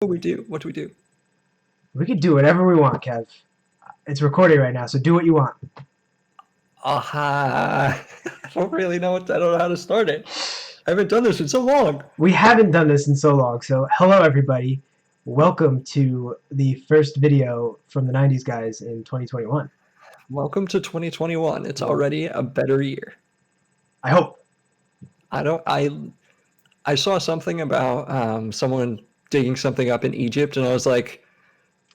What we do? What do we do? We could do whatever we want, Kev. It's recording right now, so do what you want. Aha! I don't really know I don't know how to start it. I haven't done this in so long. We haven't done this in so long, so hello everybody. Welcome to the first video from the 90s guys in 2021. Welcome to 2021. It's already a better year. I hope. I saw something about someone digging something up in Egypt, and I was like,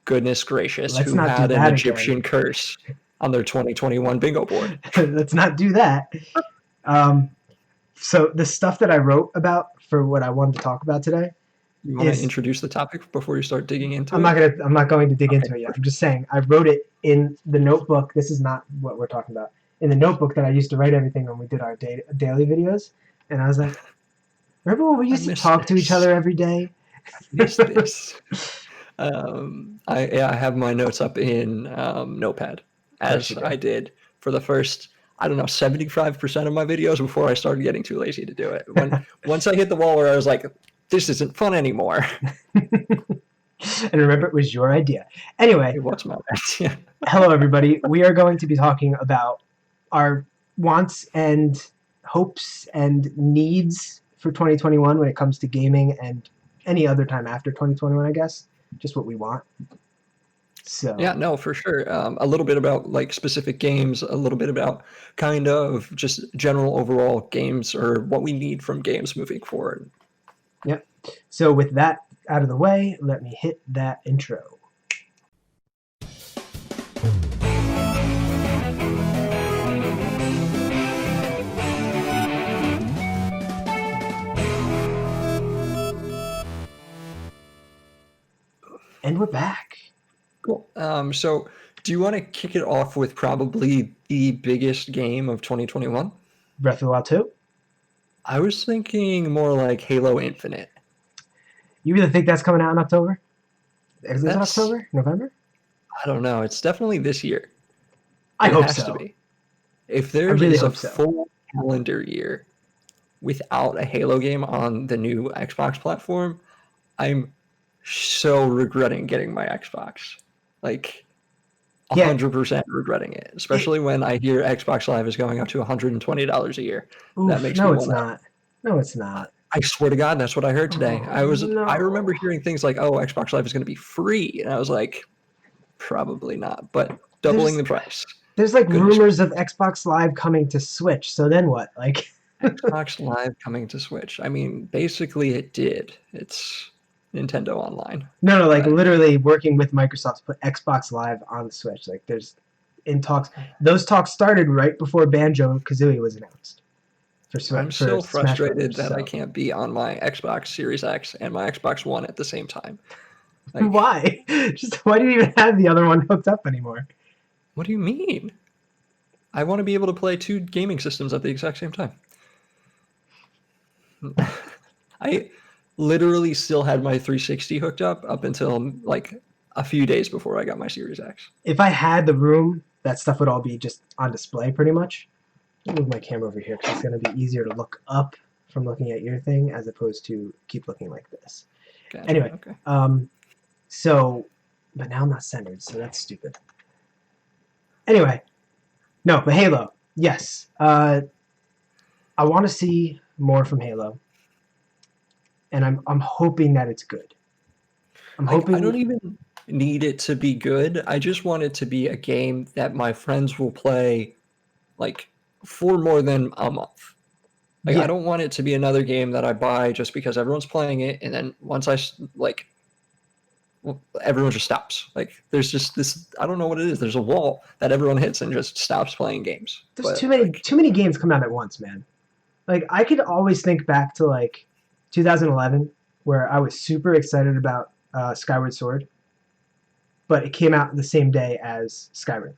goodness gracious, Let's who not do had an that Egyptian again. curse on their 2021 bingo board? Let's not do that. So the stuff that I wrote about for what I wanted to talk about today You want to is introduce the topic before you start digging into I'm it? not going to dig Okay, into it yet. I'm perfect. just saying I wrote it in the notebook. This is not what we're talking about. In the notebook that I used to write everything when we did our daily videos, and I was like, remember when we I used to miss talk to each this. other every day? I miss this. I have my notes up in Notepad, Of course as you do. I did for the first, I don't know, 75% of my videos before I started getting too lazy to do it. Once I hit the wall where I was like, this isn't fun anymore. And remember, it was your idea. Anyway, It was my idea. hello everybody. We are going to be talking about our wants and hopes and needs for 2021 when it comes to gaming and any other time after 2021, I guess. Just what we want. So Yeah, no, for sure. A little bit about like specific games, a little bit about kind of just general overall games or what we need from games moving forward. yep. So with that out of the way, let me hit that intro. And we're back. Cool. So do you want to kick it off with probably the biggest game of 2021? Breath of the Wild 2. I was thinking more like Halo Infinite. You really think that's coming out in October? Is it That's, October? November? I don't know. It's definitely this year. I It hope has to so. be. If I there really is a hope so. full calendar year without a Halo game on the new Xbox platform, I'm so regretting getting my Xbox. Like, Yeah. 100% regretting it, It, especially when I hear Xbox Live is going up to $120 a year. That oof. makes me No, it's want to. not. No, it's not. I swear to God, that's what I heard today. Oh I no. remember hearing things like, "Oh, Xbox Live is going to be free," and I was like, "Probably not," but doubling There's the price. there's like Goodness rumors of gracious. Xbox Live coming to Switch. So then what? Like Xbox Live coming to Switch. I mean, basically it did. It's Nintendo Online, no, like but literally working with Microsoft to put Xbox Live on the Switch. Like there's in talks. Those talks started right before Banjo Kazooie was announced I'm for still Smash frustrated Brothers. that I So can't be on my Xbox Series X and my Xbox One at the same time. Like, why? Just why do you even have the other one hooked up anymore? what do you mean? I want to be able to play two gaming systems at the exact same time. I literally still had my 360 hooked up until like a few days before I got my Series X. If I had the room, that stuff would all be just on display pretty much. I'll move my camera over here because it's going to be easier to look up from looking at your thing as opposed to keep looking like this. Gotcha. Anyway, Okay. so, but now I'm not centered, so that's stupid. Anyway, no, but Halo, yes. I want to see more from Halo, and I'm hoping that it's good. I'm Like, I don't hoping, even need it to be good. I just want it to be a game that my friends will play like for more than a month. Like, I yeah, don't want it to be another game that I buy just because everyone's playing it, and then once I like, well, everyone just stops. Like, there's just this. I don't know what it is. There's a wall that everyone hits and just stops playing games. there's But like, too many games come out at once, man. Like I could always think back to like 2011 where I was super excited about Skyward Sword, but it came out the same day as Skyrim.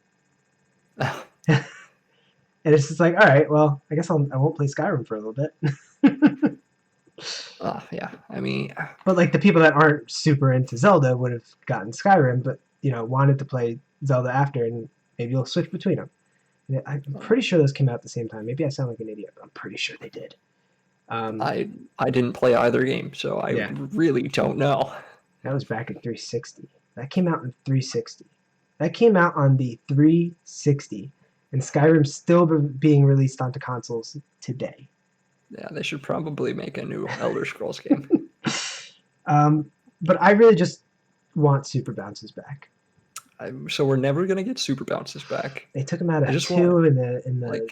And it's just like, all right, well, I guess I won't play Skyrim for a little bit. yeah. I mean, But like the people that aren't super into Zelda would have gotten Skyrim, but wanted to play Zelda after, and maybe you'll switch between them. And I'm pretty sure those came out at the same time. Maybe I sound like an idiot, but I'm pretty sure they did. Um, I didn't play either game, so I yeah, really don't know. That was back in 360. That came out in 360. That came out on the 360, and Skyrim's still being released onto consoles today. Yeah, they should probably make a new Elder Scrolls game. But I really just want Super Bounces back. So we're never gonna get Super Bounces back. They took them out I of just 2 in the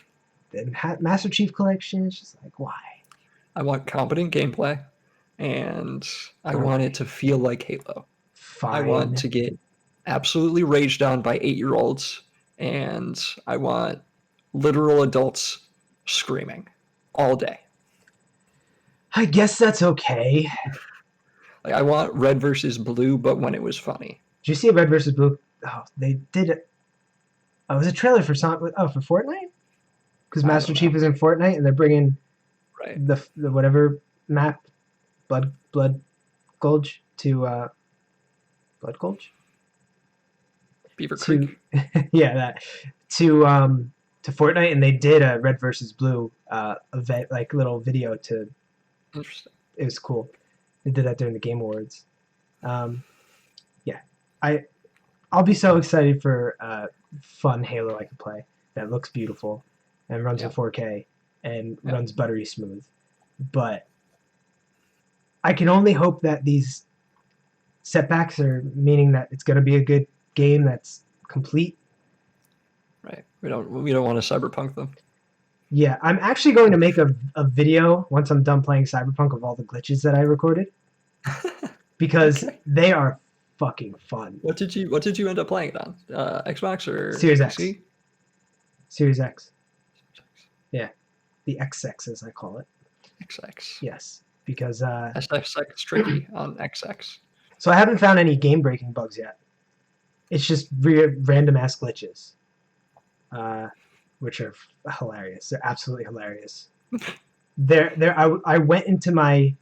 Like, Master Chief Collection. It's just like, why? I want competent gameplay, and I want it to feel like Halo. Fine. I want to get absolutely raged on by 8-year-olds, and I want literal adults screaming all day. I guess that's okay. Like, I want red versus blue, but when it was funny. Did you see Red versus Blue? Oh, they did it. Oh, it was a trailer for for Fortnite? Because Master Chief is in Fortnite, and they're bringing the whatever map, Blood Gulch to Blood Gulch. Beaver Creek. Yeah, that to Fortnite, and they did a Red versus Blue event, like little video to. Interesting. It was cool. They did that during the Game Awards. Yeah, I'll be so excited for fun Halo I can play that looks beautiful and runs in 4K and runs buttery smooth. But I can only hope that these setbacks are meaning that it's going to be a good game that's complete. Right. We don't want to cyberpunk them. Yeah, I'm actually going to make a video once I'm done playing Cyberpunk of all the glitches that I recorded because they are fucking fun. What did you end up playing it on? Xbox or Series PC? X? Series X. Yeah, the XX as I call it. XX. Yes, because SXX tricky on XX. So I haven't found any game-breaking bugs yet. It's just random ass glitches, which are hilarious. They're absolutely hilarious. I went into my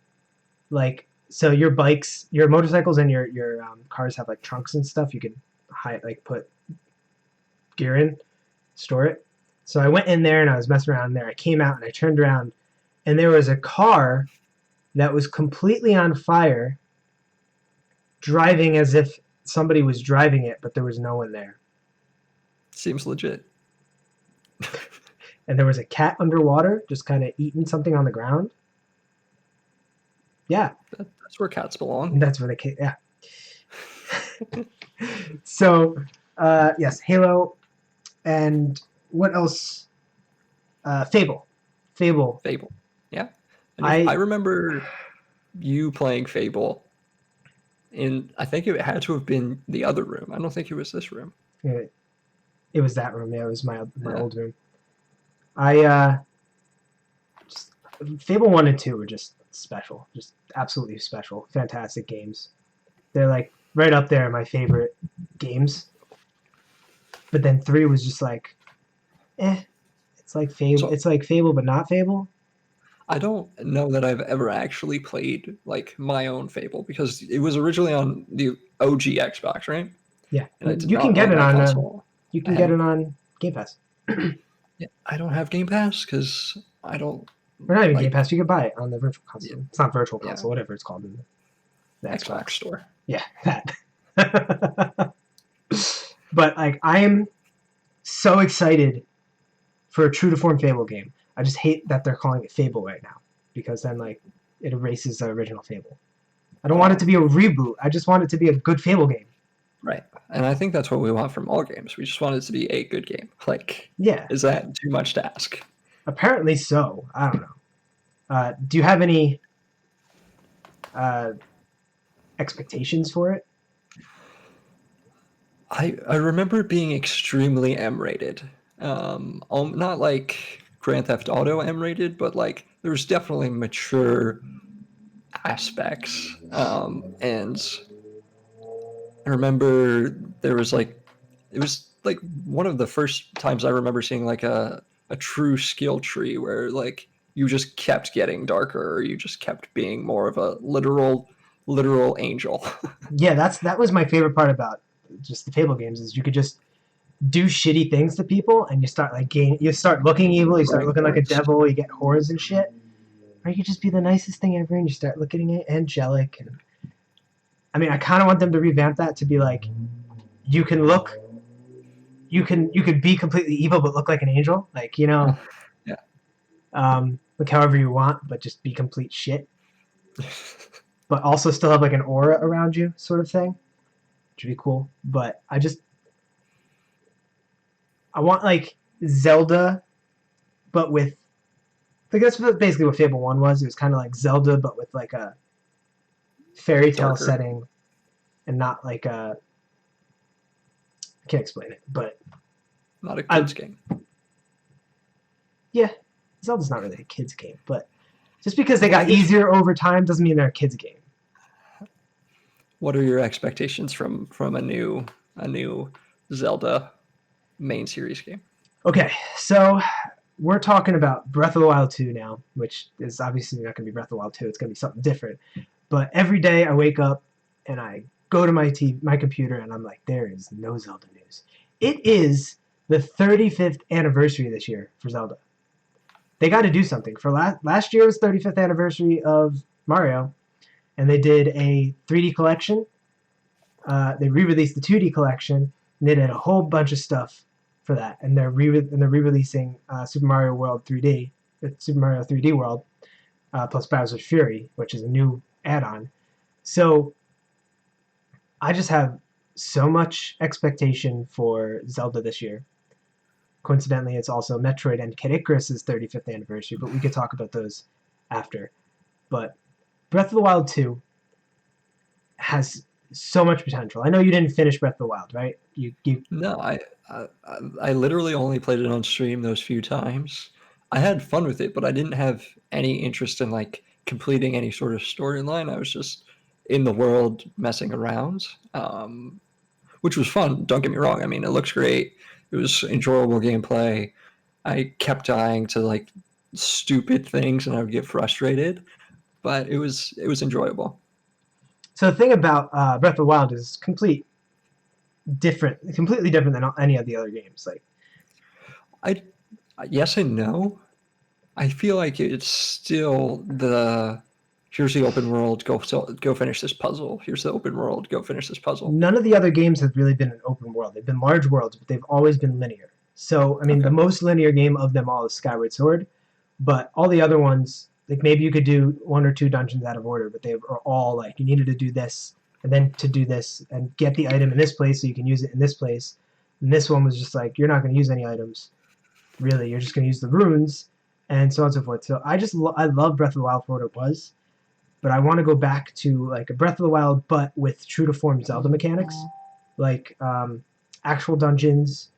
so your bikes, your motorcycles, and your cars have like trunks and stuff. You could put gear in, store it. So I went in there and I was messing around there. I came out and I turned around, and there was a car that was completely on fire, driving as if somebody was driving it, but there was no one there. Seems legit. And there was a cat underwater just kind of eating something on the ground. Yeah. That's where cats belong. That's where yeah. So, yes, Halo. And what else? Fable. Yeah. I remember you playing Fable I think it had to have been the other room. I don't think it was this room. It was that room. Yeah, it was my old room. Fable 1 and 2 were just special. Just absolutely special. Fantastic games. They're like right up there in my favorite games. But then 3 was just like, it's like Fable. It's like Fable, but not Fable. I don't know that I've ever actually played like my own Fable because it was originally on the OG Xbox, right? Yeah, you can get it on. You can get it on Game Pass. Yeah, I don't have Game Pass because I don't. Or not even Game Pass. You can buy it on the Virtual Console. Yeah. It's not Virtual Console, whatever it's called in the Xbox store. Yeah, that. But like, I am so excited for a true to form Fable game. I just hate that they're calling it Fable right now because then like it erases the original Fable. I don't want it to be a reboot. I just want it to be a good Fable game. Right. And I think that's what we want from all games. We just want it to be a good game. Like, yeah. Is that too much to ask? Apparently so. I don't know. Do you have any expectations for it? I remember it being extremely M-rated. Not like Grand Theft Auto M-rated, but like there's definitely mature aspects. And I remember there was it was like one of the first times I remember seeing like a true skill tree where like you just kept getting darker or you just kept being more of a literal angel. Yeah, that was my favorite part about just the Fable games is you could just do shitty things to people and you start you start looking evil, you start looking like a devil, you get horns and shit. Or you could just be the nicest thing ever and you start looking angelic and I mean, I kind of want them to revamp that to be like, you can look, you could be completely evil but look like an angel, like Yeah. look however you want, but just be complete shit, but also still have like an aura around you, sort of thing, which would be cool. But I want like Zelda, but with like that's basically what Fable One was. It was kind of like Zelda, but with like a fairy tale Darker. setting, and not like a I can't explain it, but Not a I kids game. yeah, Zelda's not really a kids game, but just because they Well, I got guess easier over time doesn't mean they're a kids game. what are your expectations from a new Zelda main series game? Okay, so we're talking about Breath of the Wild 2 now, which is obviously not going to be Breath of the Wild 2. It's going to be something different. But every day I wake up and I go to my computer and I'm like, there is no Zelda news. It is the 35th anniversary this year for Zelda. They got to do something. For last year was 35th anniversary of Mario, and they did a 3D collection. They re-released the 2D collection, and they did a whole bunch of stuff for that. And they're re-releasing Super Mario World 3D, Super Mario 3D World, plus Bowser's Fury, which is a new add-on. So I just have so much expectation for Zelda this year. Coincidentally, it's also Metroid and Kid Icarus' 35th anniversary, but we could talk about those after. But Breath of the Wild 2 has so much potential. I know you didn't finish Breath of the Wild, right? You No, I I literally only played it on stream those few times. I had fun with it, but I didn't have any interest in like completing any sort of storyline. I was just in the world messing around, which was fun. Don't get me wrong. I mean, it looks great. It was enjoyable gameplay. I kept dying to like stupid things, and I would get frustrated, but it was enjoyable. So the thing about Breath of the Wild is completely different than any of the other games. Like I yes and no. I feel like it's still the here's the open world. Go finish this puzzle. Here's the open world. Go finish this puzzle. none of the other games have really been an open world. They've been large worlds, but they've always been linear. So I mean, Okay. the most linear game of them all is Skyward Sword, but all the other ones, like maybe you could do one or two dungeons out of order, but they are all like you needed to do this and then to do this and get the item in this place so you can use it in this place. And this one was just like you're not going to use any items really. You're just going to use the runes and so on and so forth. So I love Breath of the Wild for what it was, but I want to go back to like a Breath of the Wild, but with true to form Zelda mechanics, like actual dungeons,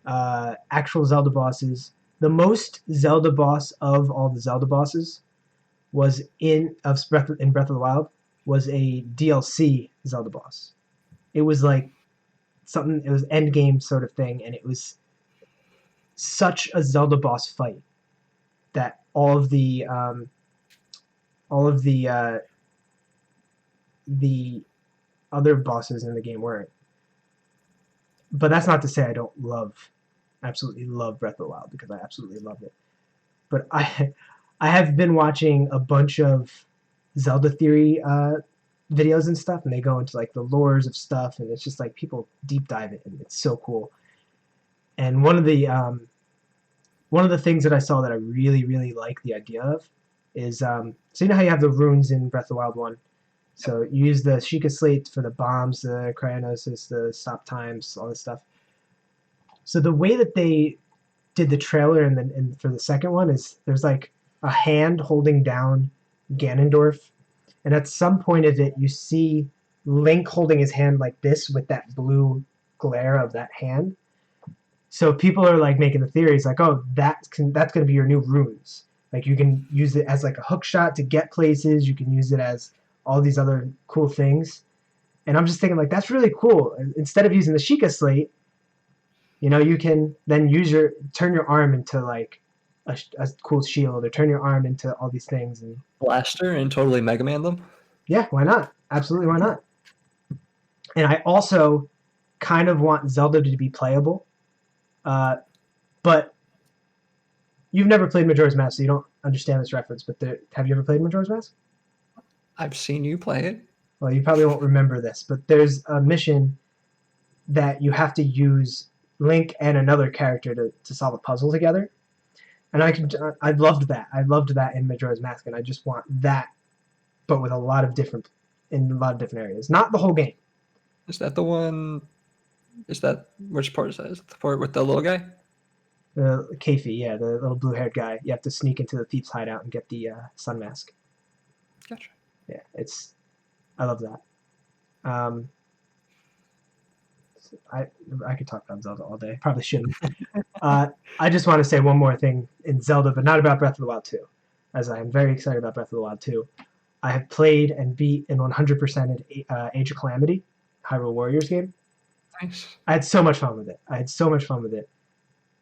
actual Zelda bosses. The most Zelda boss of all the Zelda bosses was in Breath of the Wild was a DLC Zelda boss. It was like something. It was end game sort of thing, and it was such a Zelda boss fight that all of the other bosses in the game weren't. But that's not to say I don't absolutely love Breath of the Wild because I absolutely love it. But I have been watching a bunch of Zelda theory videos and stuff, and they go into like the lores of stuff, and it's just like people deep dive it, and it's so cool. And one of the things that I saw that I really really like the idea of is so you know how you have the runes in Breath of the Wild 1. So you use the Sheikah Slate for the bombs, the Cryonosis, the stop times, all this stuff. So the way that they did the trailer and for the second one is there's like a hand holding down Ganondorf, and at some point of it you see Link holding his hand like this with that blue glare of that hand. So people are like making the theories like, oh, that's going to be your new runes. Like you can use it as like a hook shot to get places. You can use it as all these other cool things. And I'm just thinking like that's really cool. Instead of using the Sheikah Slate, you can then turn your arm into like a cool shield, or turn your arm into all these things. And Blaster and totally Mega Man them. yeah, why not? Absolutely, why not? And I also kind of want Zelda to be playable, but you've never played Majora's Mask, so you don't understand this reference. But have you ever played Majora's Mask? I've seen you play it. Well, you probably won't remember this, but there's a mission that you have to use Link and another character to solve a puzzle together. And I loved that. I loved that in Majora's Mask, and I just want that, but with a lot of different areas. Not the whole game. Is that the one? Is that which part is that? Is it the part with the little guy? The Keifi, yeah, the little blue-haired guy. You have to sneak into the thief's hideout and get the sun mask. Gotcha. Yeah, I love that. I could talk about Zelda all day. Probably shouldn't. I just want to say one more thing in Zelda, but not about Breath of the Wild 2, as I am very excited about Breath of the Wild 2. I have played and beat and 100%ed Age of Calamity, Hyrule Warriors game. Nice. I had so much fun with it.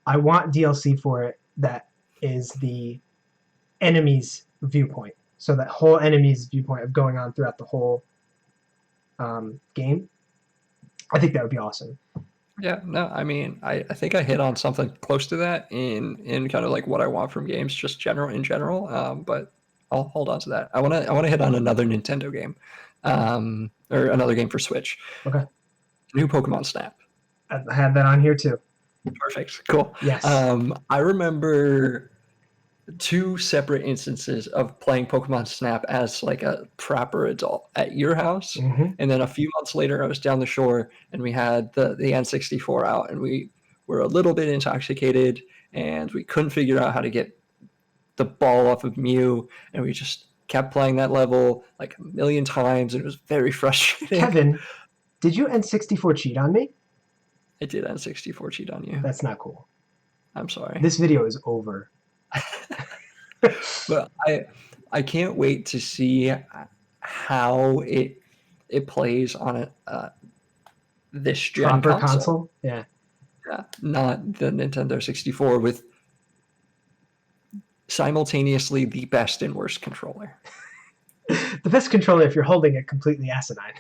I want DLC for it that is the enemy's viewpoint. So that whole enemy's viewpoint of going on throughout the whole game. I think that would be awesome. Yeah, no, I mean, I think I hit on something close to that in kind of like what I want from games, just in general. But I'll hold on to that. I wanna hit on another Nintendo game, or another game for Switch. Okay. New Pokemon Snap. I had that on here too. Perfect. Cool. Yes. I remember 2 separate instances of playing Pokemon Snap as like a proper adult at your house, Mhm. and then a few months later I was down the shore and we had the N64 out, and we were a little bit intoxicated and we couldn't figure out how to get the ball off of Mew, and we just kept playing that level like a million times, and it was very frustrating. Kevin, did you N64 cheat on me? I did N64 cheat on you. That's not cool. I'm sorry. This video is over. But I can't wait to see how it plays on this gen Proper console? Yeah. Yeah, not the Nintendo 64 with simultaneously the best and worst controller. The best controller if you're holding it completely asinine.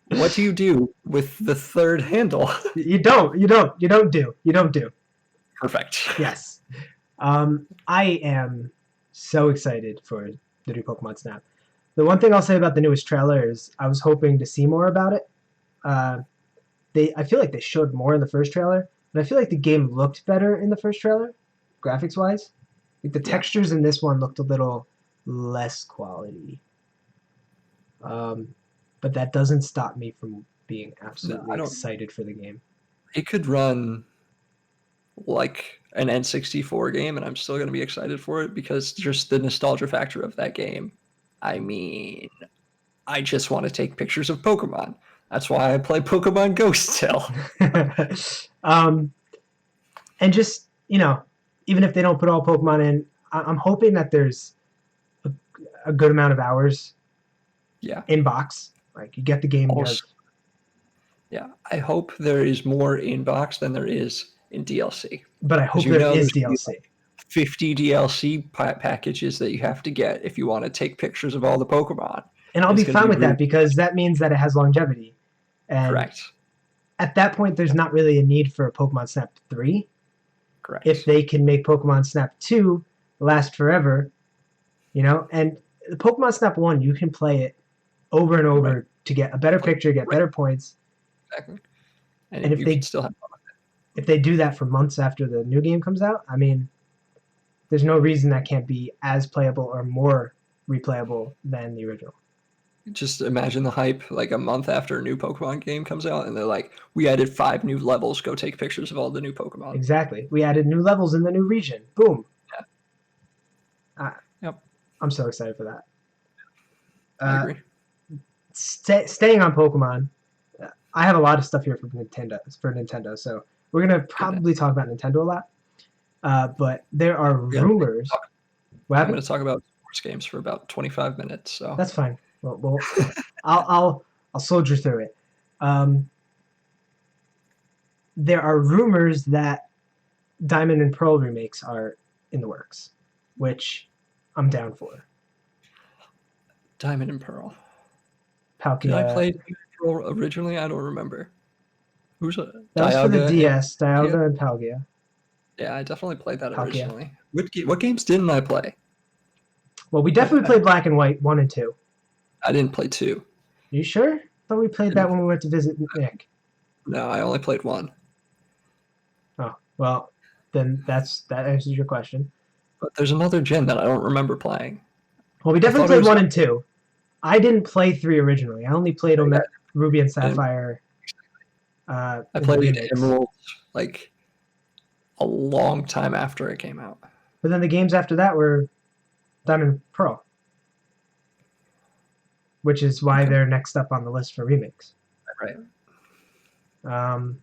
What do you do with the third handle? You don't do. Perfect. Yes. I am so excited for the new Pokemon Snap. The one thing I'll say about the newest trailer is I was hoping to see more about it. I feel like they showed more in the first trailer, but I feel like the game looked better in the first trailer, graphics wise. Like the textures in this one looked a little less quality. But that doesn't stop me from being absolutely excited for the game. It could run like an N64 game, and I'm still going to be excited for it because just the nostalgia factor of that game. I mean, I just want to take pictures of Pokemon. That's why I play Pokemon Go still. And just, even if they don't put all Pokemon in, I'm hoping that there's a good amount of hours in box. Like, you get the game. Yeah, I hope there is more in box than there is in DLC. But I hope there is DLC. Like 50 DLC packages that you have to get if you want to take pictures of all the Pokemon. And I'll be fine with that because that means that it has longevity. And correct. At that point, there's not really a need for a Pokemon Snap 3. Correct. If they can make Pokemon Snap 2 last forever, and the Pokemon Snap 1, you can play it over and over to get a better picture, get better points. Exactly. And if they still have fun with it. If they do that for months after the new game comes out, I mean, there's no reason that can't be as playable or more replayable than the original. Just imagine the hype like a month after a new Pokemon game comes out, and they're like, we added 5 new levels. Go take pictures of all the new Pokemon. Exactly. We added new levels in the new region. Boom. Yeah. Yep. I'm so excited for that. I agree. Staying on Pokemon, I have a lot of stuff here for Nintendo, so we're going to probably talk about Nintendo a lot. But there are rumors. I'm going to talk about sports games for about 25 minutes. So that's fine. Well, I'll soldier through it. There are rumors that Diamond and Pearl remakes are in the works, which I'm down for. Diamond and Pearl. Palkia. Did I play Pearl originally? I don't remember. Who's that? Was for the DS, Dialga and Palkia. Yeah, I definitely played that originally. What games didn't I play? Well, we definitely played Black and White 1 and 2. I didn't play 2. You sure? I thought we played that when we went to visit Nick. No, I only played 1. Oh, well, then that answers your question. But there's another gen that I don't remember playing. Well, we I definitely thought it played was- 1 and 2. I didn't play 3 originally. I only played Ruby and Sapphire. I in the played remakes. Emerald like a long time after it came out. But then the games after that were Diamond and Pearl, which is why Okay. they're next up on the list for remakes. Right. And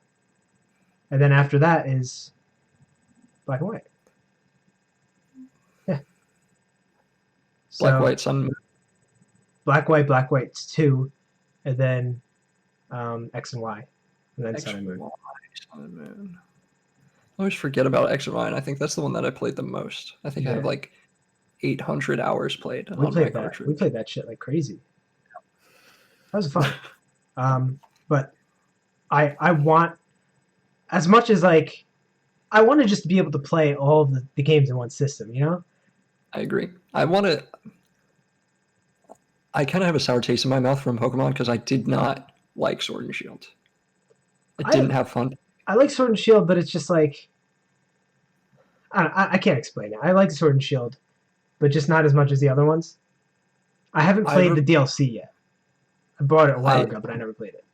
then after that is Black and White. Yeah. Black, White, Sun, Moon. Black, White's 2, and then X and Y, and then X Sun and Moon. Y, Sun and Moon. I always forget about X and Y, and I think that's the one that I played the most. I think I have like 800 hours played We on played my that. cartridge. We played that shit like crazy. That was fun. But I want, as much as like, I want to just be able to play all of the games in one system, you know? I agree. I kind of have a sour taste in my mouth from Pokemon because I did not like Sword and Shield. I didn't have fun. I like Sword and Shield, but it's just like, I can't explain it. I like Sword and Shield, but just not as much as the other ones. I haven't played the DLC yet. I bought it a while ago, but I never played it.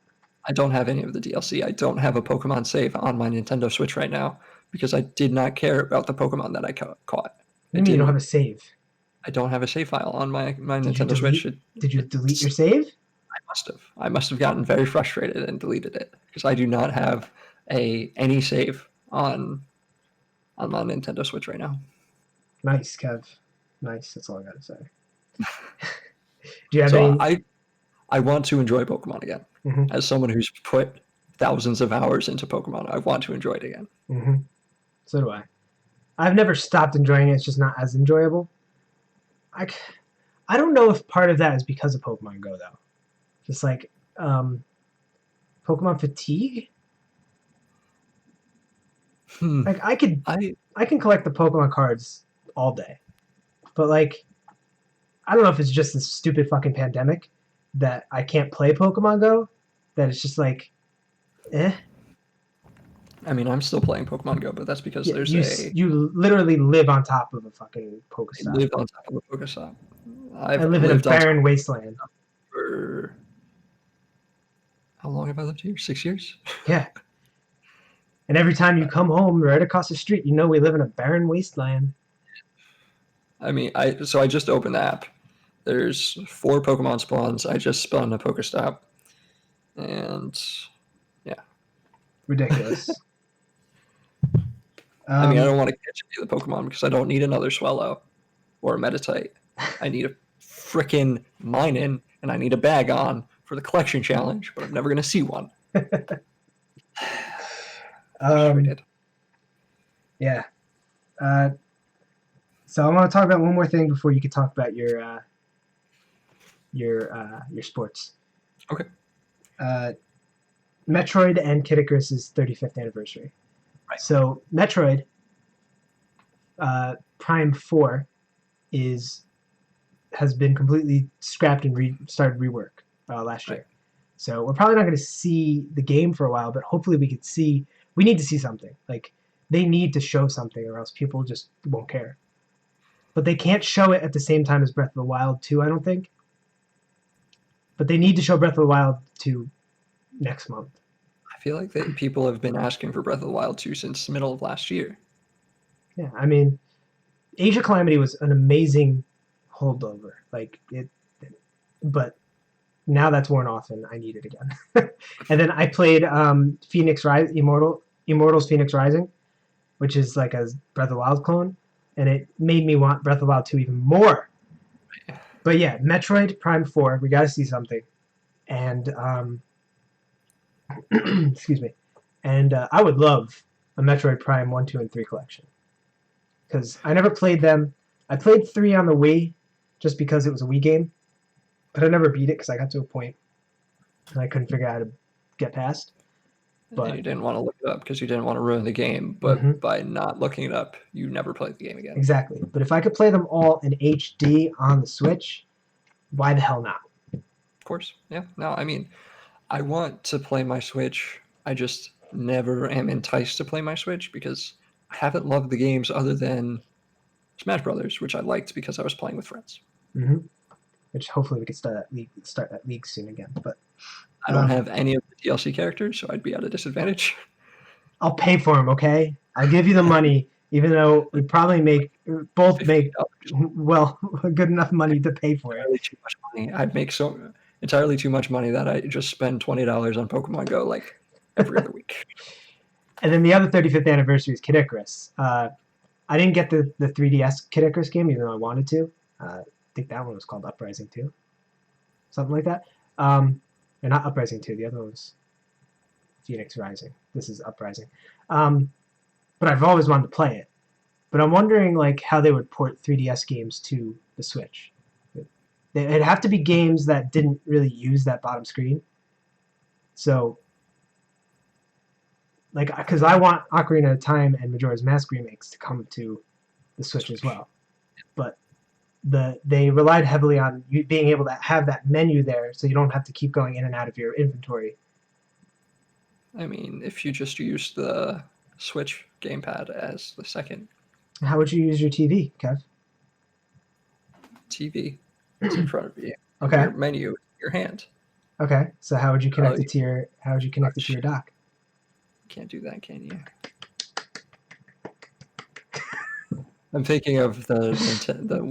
I don't have any of the DLC. I don't have a Pokemon save on my Nintendo Switch right now because I did not care about the Pokemon that I caught. What do you mean you don't have a save? I don't have a save file on my Nintendo Switch. Did you delete your save? I must have gotten very frustrated and deleted it because I do not have any save on my Nintendo Switch right now. Nice, Kev. Nice. That's all I gotta say. Do you have any? I want to enjoy Pokemon again. Mm-hmm. As someone who's put thousands of hours into Pokemon, I want to enjoy it again. Mm-hmm. So do I. I've never stopped enjoying it. It's just not as enjoyable. I don't know if part of that is because of Pokemon Go, though. Just like Pokemon fatigue. Like I can collect the Pokemon cards all day, but like I don't know if it's just this stupid fucking pandemic that I can't play Pokemon Go. That it's just like, eh. I mean, I'm still playing Pokemon Go, but that's because you literally live on top of a fucking Pokestop. I live on top of a Pokestop. I live in a barren wasteland. For how long have I lived here? 6 years? Yeah. And every time you come home right across the street, you know we live in a barren wasteland. I mean, I just opened the app. There's 4 Pokemon spawns. I just spawned a Pokestop. And yeah. Ridiculous. I mean, I don't want to catch any of the Pokemon because I don't need another Swellow or a Meditite. I need a frickin' Minun, and I need a Bagon for the collection challenge, but I'm never going to see one. Yeah. So I want to talk about one more thing before you can talk about your sports. Okay. Metroid and Kid Icarus' 35th anniversary. Right. So Metroid Prime 4 has been completely scrapped and started rework last year. So we're probably not going to see the game for a while, but hopefully we need to see something. Like they need to show something or else people just won't care. But they can't show it at the same time as Breath of the Wild 2, I don't think. But they need to show Breath of the Wild 2 next month. I feel like that people have been asking for Breath of the Wild 2 since the middle of last year. Yeah, I mean, Age of Calamity was an amazing holdover. But now that's worn off and I need it again. And then I played Immortals Phoenix Rising, which is like a Breath of the Wild clone, and it made me want Breath of the Wild 2 even more. But yeah, Metroid Prime 4, we gotta see something. And excuse me. And I would love a Metroid Prime 1, 2, and 3 collection. Because I never played them. I played 3 on the Wii just because it was a Wii game. But I never beat it because I got to a point and I couldn't figure out how to get past. But you didn't want to look it up because you didn't want to ruin the game. But by not looking it up, you never played the game again. Exactly. But if I could play them all in HD on the Switch, why the hell not? course. Yeah. No, I mean, I want to play my Switch. I just never am enticed to play my Switch because I haven't loved the games other than Smash Brothers, which I liked because I was playing with friends. Hmm. Which hopefully we could start that league soon again. But I don't have any of the DLC characters, so I'd be at a disadvantage. I'll pay for them. Okay, I'll give you the money, even though we probably both make $50. well good enough money to pay for it. Entirely too much money. I'd make so entirely too much money that I just spend $20 on Pokemon Go like every other week. And then the other 35th anniversary is Kid Icarus. I didn't get the 3DS Kid Icarus game, even though I wanted to. I think that one was called Uprising 2. Something like that. Or not Uprising 2, the other one was Phoenix Rising. This is Uprising. But I've always wanted to play it. But I'm wondering like how they would port 3DS games to the Switch. It'd have to be games that didn't really use that bottom screen. So, like, because I want Ocarina of Time and Majora's Mask remakes to come to the Switch as well. But they relied heavily on you being able to have that menu there, so you don't have to keep going in and out of your inventory. I mean, if you just use the Switch gamepad as the second How would you use your TV, Kev? TV, it's in front of you. Okay. Your menu, your hand. Okay. So how would you connect it to your dock? Can't do that, can you? I'm thinking of the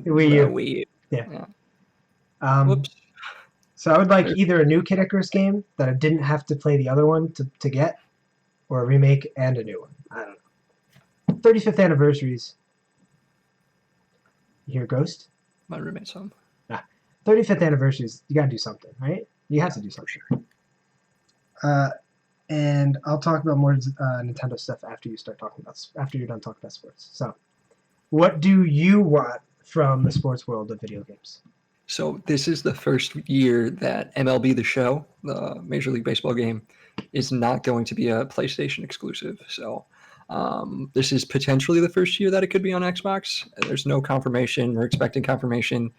Wii U. Wii. Yeah. Whoops. So I would like either a new Kid Icarus game that I didn't have to play the other one to get, or a remake and a new one. I don't know. 35th anniversaries. You hear Ghost? My roommate's home. 35th anniversaries. You gotta do something, right? You have to do something. And I'll talk about more Nintendo stuff after you're done talking about sports. So, what do you want from the sports world of video games? So this is the first year that MLB The Show, the Major League Baseball game, is not going to be a PlayStation exclusive. So this is potentially the first year that it could be on Xbox. There's no confirmation. We're expecting confirmation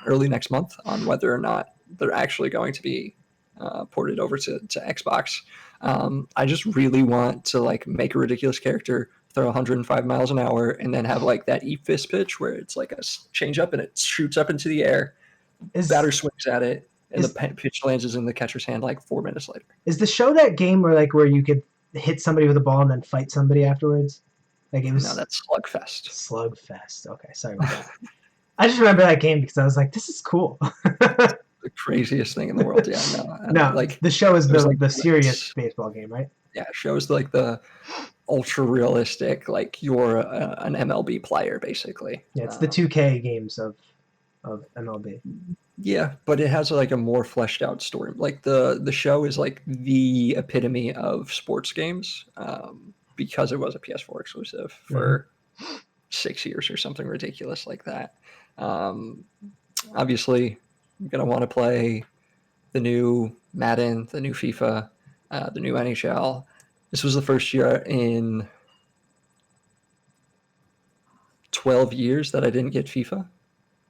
early next month on whether or not they're actually going to be ported over to Xbox. I just really want to like make a ridiculous character, throw 105 miles an hour, and then have like that E-fist pitch where it's like a change up and it shoots up into the air. Batter swings at it, and the pitch lands in the catcher's hand like 4 minutes later. Is the show that game where you could hit somebody with a ball and then fight somebody afterwards? Like it was. No, that's Slugfest. Slugfest. Okay, sorry about that. I just remember that game because I was like, this is cool. The craziest thing in the world. Yeah, no. Like the show is the serious baseball game, right? Yeah, it shows like the ultra realistic, like you're an MLB player basically. Yeah, it's the 2K games of MLB. Yeah, but it has like a more fleshed out story. Like the show is like the epitome of sports games because it was a PS4 exclusive for 6 years or something ridiculous like that. Obviously, I'm gonna want to play the new Madden, the new FIFA, the new NHL. This was the first year in 12 years that I didn't get FIFA.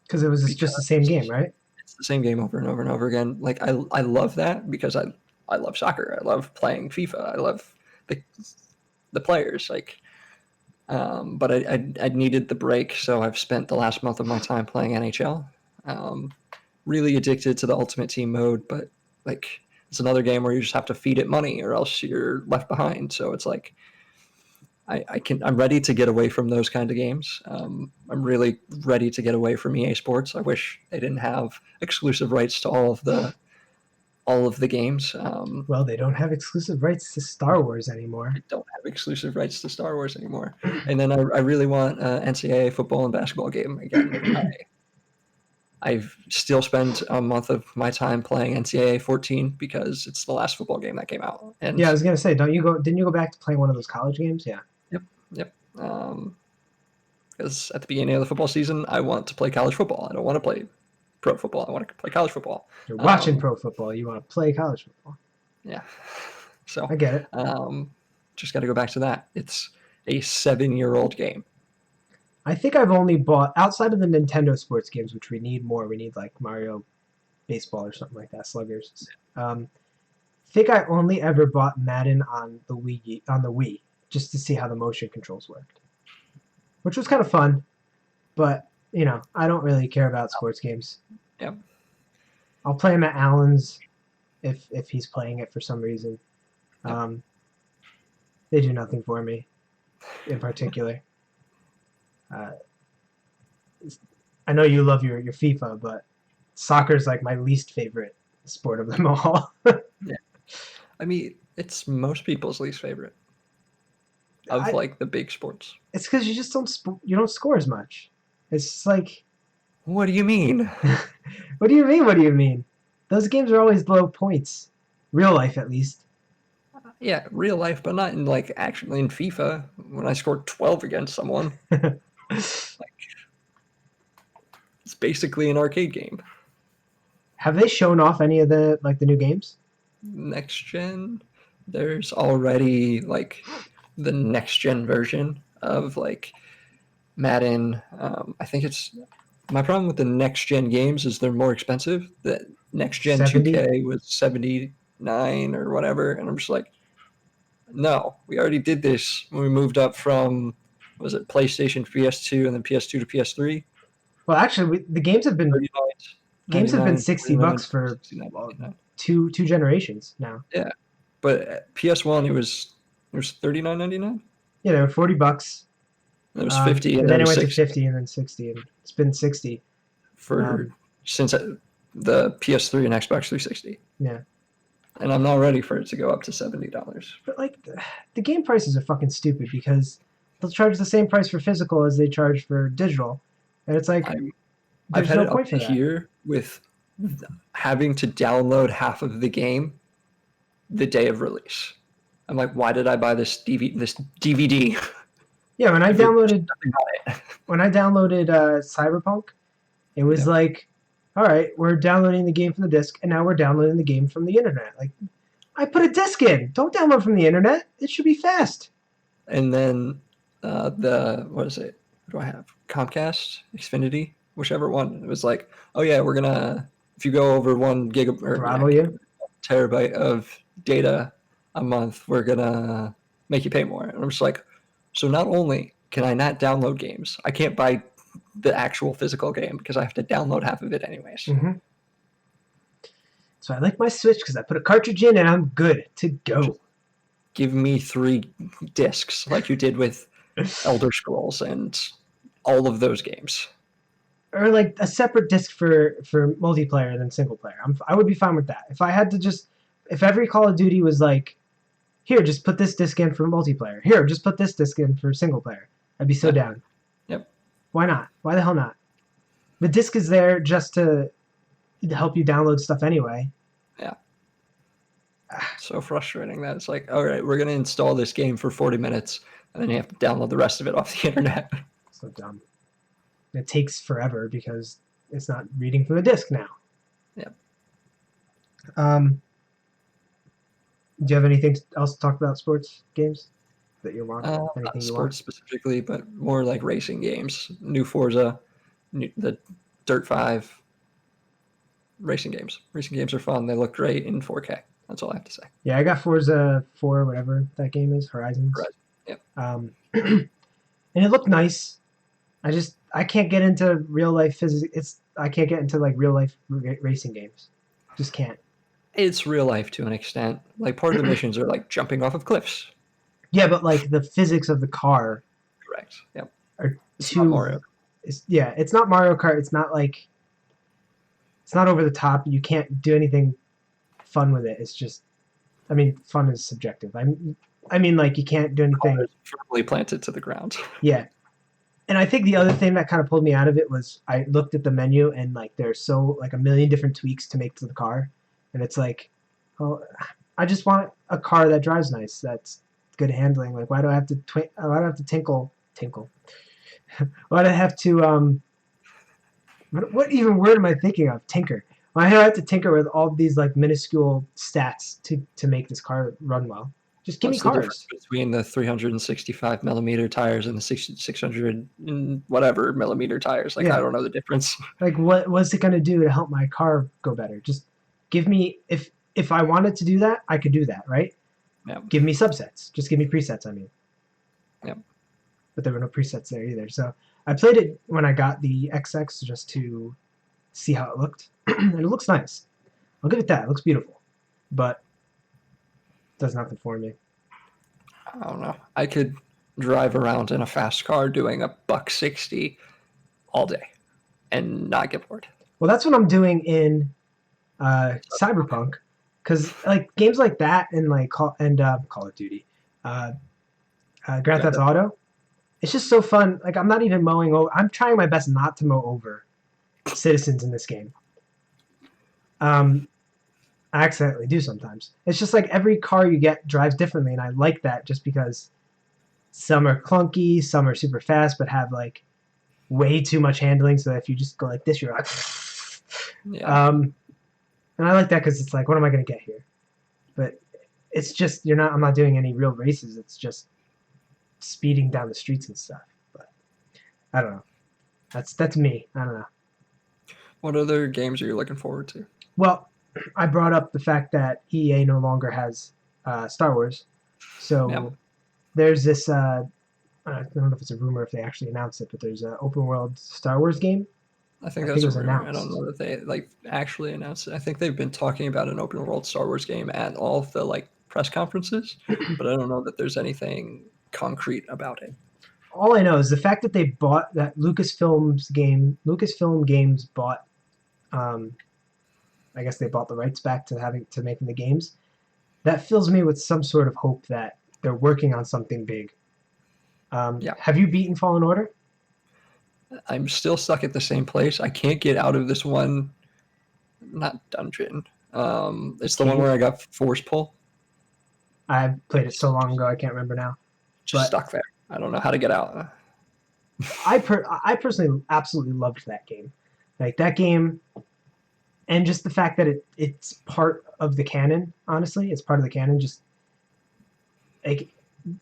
Because it was just the same game, right? It's the same game over and over and over again. Like I love that because I love soccer. I love playing FIFA. I love the players. Like, but I needed the break, so I've spent the last month of my time playing NHL. Really addicted to the Ultimate Team mode, but like it's another game where you just have to feed it money or else you're left behind. So it's like I'm ready to get away from those kind of games. I'm really ready to get away from EA Sports. I wish they didn't have exclusive rights to all of the games. Well, they don't have exclusive rights to Star Wars anymore. They don't have exclusive rights to Star Wars anymore. And then I really want NCAA football and basketball game again. I've still spent a month of my time playing NCAA 14 because it's the last football game that came out. And yeah, I was gonna say, didn't you go back to playing one of those college games? Yeah. Yep. Because at the beginning of the football season, I want to play college football. I don't want to play pro football. I want to play college football. You're watching pro football. You want to play college football. Yeah. So I get it. Just got to go back to that. It's a 7-year-old game. I think I've only bought, outside of the Nintendo sports games, which we need more. We need like Mario baseball or something like that. Sluggers. I think I only ever bought Madden on the Wii just to see how the motion controls worked, which was kind of fun. But I don't really care about sports games. Yep. I'll play him at Allen's if he's playing it for some reason. Yep. They do nothing for me, in particular. I know you love your FIFA, but soccer's like my least favorite sport of them all. I mean, it's most people's least favorite of like the big sports. It's because you just don't score as much. It's like, What do you mean? what do you mean? What do you mean? Those games are always low points, real life at least. Yeah, real life, but not in like actually in FIFA when I scored 12 against someone. It's basically an arcade game. Have they shown off any of the new games? Next gen, there's already like the next gen version of like Madden. I think it's my problem with the next gen games is they're more expensive. The next gen 70? 2K was 79 or whatever, and I'm just like, no, we already did this when we moved up from was it PlayStation to PS2 and then PS2 to PS3. Well, actually, the games have been 39, $60 for 69. two generations now. Yeah, but at PS1 it was $39.99. Yeah, they were $40. It was 50, and then it went 60 to 50, and then 60, and it's been 60 for since the PS3 and Xbox 360. Yeah, and I'm not ready for it to go up to $70. But like, the game prices are fucking stupid because they'll charge the same price for physical as they charge for digital, and it's like I've there's had no it point up for to that. here with having to download half of the game the day of release. I'm like, why did I buy this DVD? Yeah, when I If it- downloaded nothing about it. Cyberpunk, it was like, all right, we're downloading the game from the disc, and now we're downloading the game from the internet. Like, I put a disc in. Don't download from the internet. It should be fast. And then what is it? What do I have? Comcast, Xfinity, whichever one. It was like, oh yeah, we're gonna if you go over 1 gigabyte or Throttle you. terabyte of data a month, we're gonna make you pay more. And I'm just like, so not only can I not download games, I can't buy the actual physical game because I have to download half of it anyways. Mm-hmm. So I like my Switch because I put a cartridge in and I'm good to go. Give me 3 discs like you did with Elder Scrolls and all of those games. Or like a separate disc for multiplayer than single player. I would be fine with that. If I had to if every Call of Duty was like, here, just put this disc in for multiplayer. Here, just put this disc in for single player. I'd be so down. Yep. Why not? Why the hell not? The disc is there just to help you download stuff anyway. Yeah. So frustrating that it's like, all right, we're going to install this game for 40 minutes, and then you have to download the rest of it off the internet. So dumb. It takes forever because it's not reading from the disc now. Yep. Do you have anything else to talk about sports games that you want? Anything Not you sports want? specifically, but more like racing games. New Forza, the Dirt 5 racing games. Racing games are fun. They look great in 4K. That's all I have to say. Yeah, I got Forza 4, whatever that game is, Horizons. Yep. And it looked nice. I can't get into real life physics. I can't get into like real life racing games. Just can't. It's real life to an extent. Like part of the missions are like jumping off of cliffs. Yeah, but like the physics of the car Correct. Yep. are It's too. not Mario. It's not Mario Kart. It's not like. It's not over the top. You can't do anything fun with it. It's just. I mean, fun is subjective. I mean, like you can't do anything. It's firmly planted to the ground. Yeah. And I think the other thing that kind of pulled me out of it was I looked at the menu and like there's so like a million different tweaks to make to the car, and it's like, oh, I just want a car that drives nice, that's good handling. Like why do I have to tinkle? Why do I have to what even word am I thinking of? Tinker. Why do I have to tinker with all these like minuscule stats to make this car run well? Just give me What's the difference cars. between the 365 millimeter tires and the 600 and whatever millimeter tires? Like, I Yeah. don't know the difference. Like what's it gonna do to help my car go better? Just give me if I wanted to do that, I could do that, right? Yeah. Give me subsets. Just give me presets, I mean. Yeah. But there were no presets there either. So I played it when I got the XX just to see how it looked. And it looks nice. I'll give it that. It looks beautiful. But it does nothing for me. I don't know. I could drive around in a fast car doing a buck 60 all day and not get bored. Well, that's what I'm doing in Cyberpunk, because like games like that and like Call of Duty, uh, Grand Theft Auto, it's just so fun. Like I'm not even mowing over. I'm trying my best not to mow over citizens in this game. I accidentally do sometimes. It's just like every car you get drives differently, and I like that just because some are clunky, some are super fast, but have like way too much handling. So if you just go like this, you're like, Yeah. and I like that because it's like, what am I gonna get here? But it's just you're not. I'm not doing any real races. It's just speeding down the streets and stuff. But I don't know. That's me. I don't know. What other games are you looking forward to? Well, I brought up the fact that EA no longer has Star Wars, Yeah. so there's this. I don't know if it's a rumor if they actually announced it, but there's an open world Star Wars game. I think I think that's it a was rumor. I don't announced. know that they like actually announced it. I think they've been talking about an open world Star Wars game at all of the like press conferences, but I don't know that there's anything concrete about it. All I know is the fact that they bought that Lucasfilm Games bought. Um, I guess they bought the rights back to making the games. That fills me with some sort of hope that they're working on something big. Yeah. Have you beaten Fallen Order? I'm still stuck at the same place. I can't get out of this one, not dungeon. It's the one Cave? where I got force pull. I played it so long ago I can't remember now. Just But stuck there. I don't know how to get out. I personally absolutely loved that game. Like that game, and just the fact that it's part of the canon. Honestly, it's part of the canon. Just like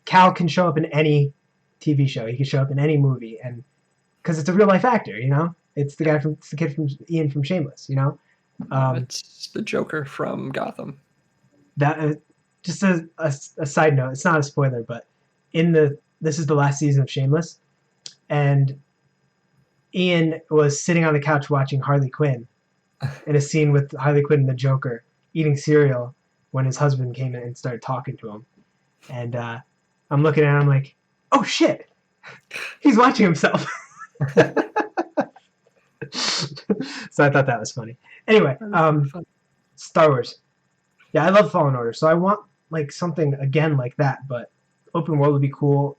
Cal can show up in any TV show. He can show up in any movie, and because it's a real life actor, you know, it's the kid from Ian from Shameless, you know. It's the Joker from Gotham. That just a side note. It's not a spoiler, but this is the last season of Shameless, and Ian was sitting on the couch watching Harley Quinn in a scene with Harley Quinn and the Joker eating cereal when his husband came in and started talking to him. And I'm looking at him like, oh shit, he's watching himself. So I thought that was funny. Anyway, Star Wars. Yeah, I love Fallen Order, so I want like something again like that, but open world would be cool.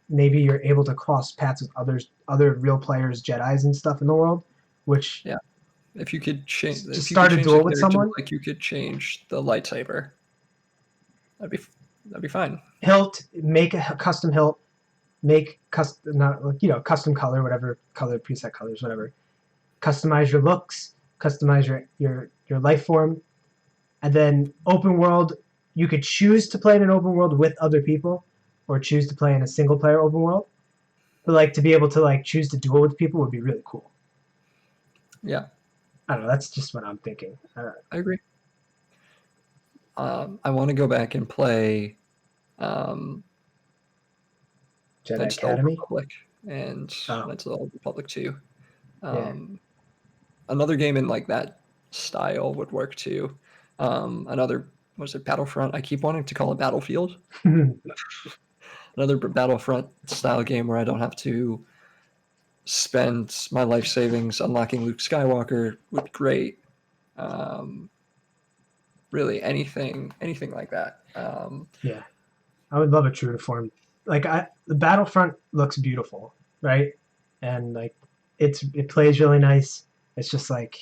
Maybe you're able to cross paths with other real players, Jedi's and stuff in the world, which Yeah. If you could change, just if you could start a change duel the with character, someone. like you could change the lightsaber, that'd be fine. Hilt, make a custom hilt, make custom, not custom color, whatever color preset colors, whatever. Customize your looks, customize your life form, and then open world. You could choose to play in an open world with other people, or choose to play in a single player open world. But like to be able to like choose to duel with people would be really cool. Yeah, I don't know. That's just what I'm thinking. I agree. I want to go back and play Jedi Knights of the Old Academy. Republic and Oh. Knights of the Old Republic 2. Yeah. Another game in like that style would work too. Another was it Battlefront? I keep wanting to call it Battlefield. Another Battlefront style game where I don't have to spend my life savings unlocking Luke Skywalker would be great. Really, anything like that. Yeah, I would love a true to form. Like the Battlefront looks beautiful, right? And like it plays really nice. It's just like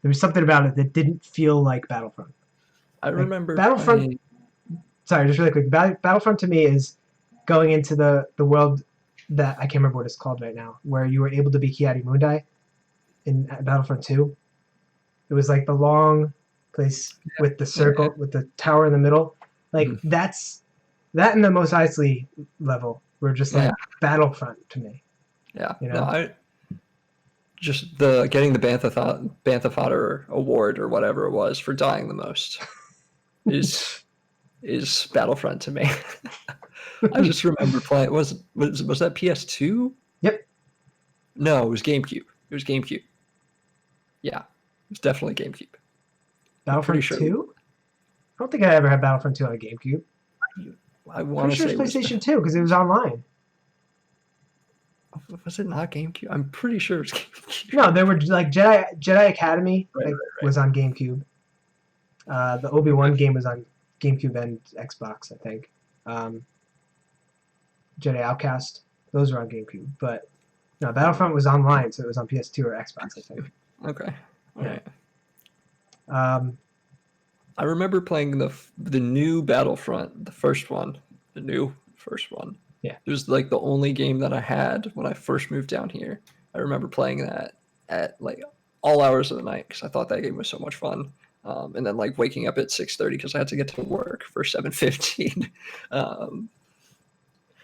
there was something about it that didn't feel like Battlefront. I remember Battlefront. playing, Sorry, just really quick. Battlefront to me is going into the world that I can't remember what it's called right now, where you were able to be Ki-Adi-Mundi in Battlefront 2. It was like the long place with the circle, with the tower in the middle. Like Mhm. that and the Mos Eisley level were just like Yeah, Battlefront to me. yeah. You No, know? I just the getting the Bantha Fodder Award or whatever it was for dying the most is is Battlefront to me. I just remember playing. Was that PS2? Yep. No, it was GameCube. It was GameCube. Yeah, it was definitely GameCube. I'm pretty Battlefront sure. 2? I don't think I ever had Battlefront 2 on a GameCube. I want Pretty to sure say it's it was. PlayStation 2 because it was online. Was it not GameCube? I'm pretty sure it was GameCube. No, there were like Jedi Academy Right, like right, was on GameCube. The Obi-Wan game was on GameCube and Xbox, I think. Um, Jedi Outcast, those were on GameCube. But no, Battlefront was online, so it was on PS2 or Xbox, I think. right. Okay. All Yeah. right. Um, I remember playing the new Battlefront, the first one, the new first one. Yeah. It was like the only game that I had when I first moved down here. I remember playing that at like all hours of the night because I thought that game was so much fun. And then like waking up at 6:30 because I had to get to work for 7:15. um,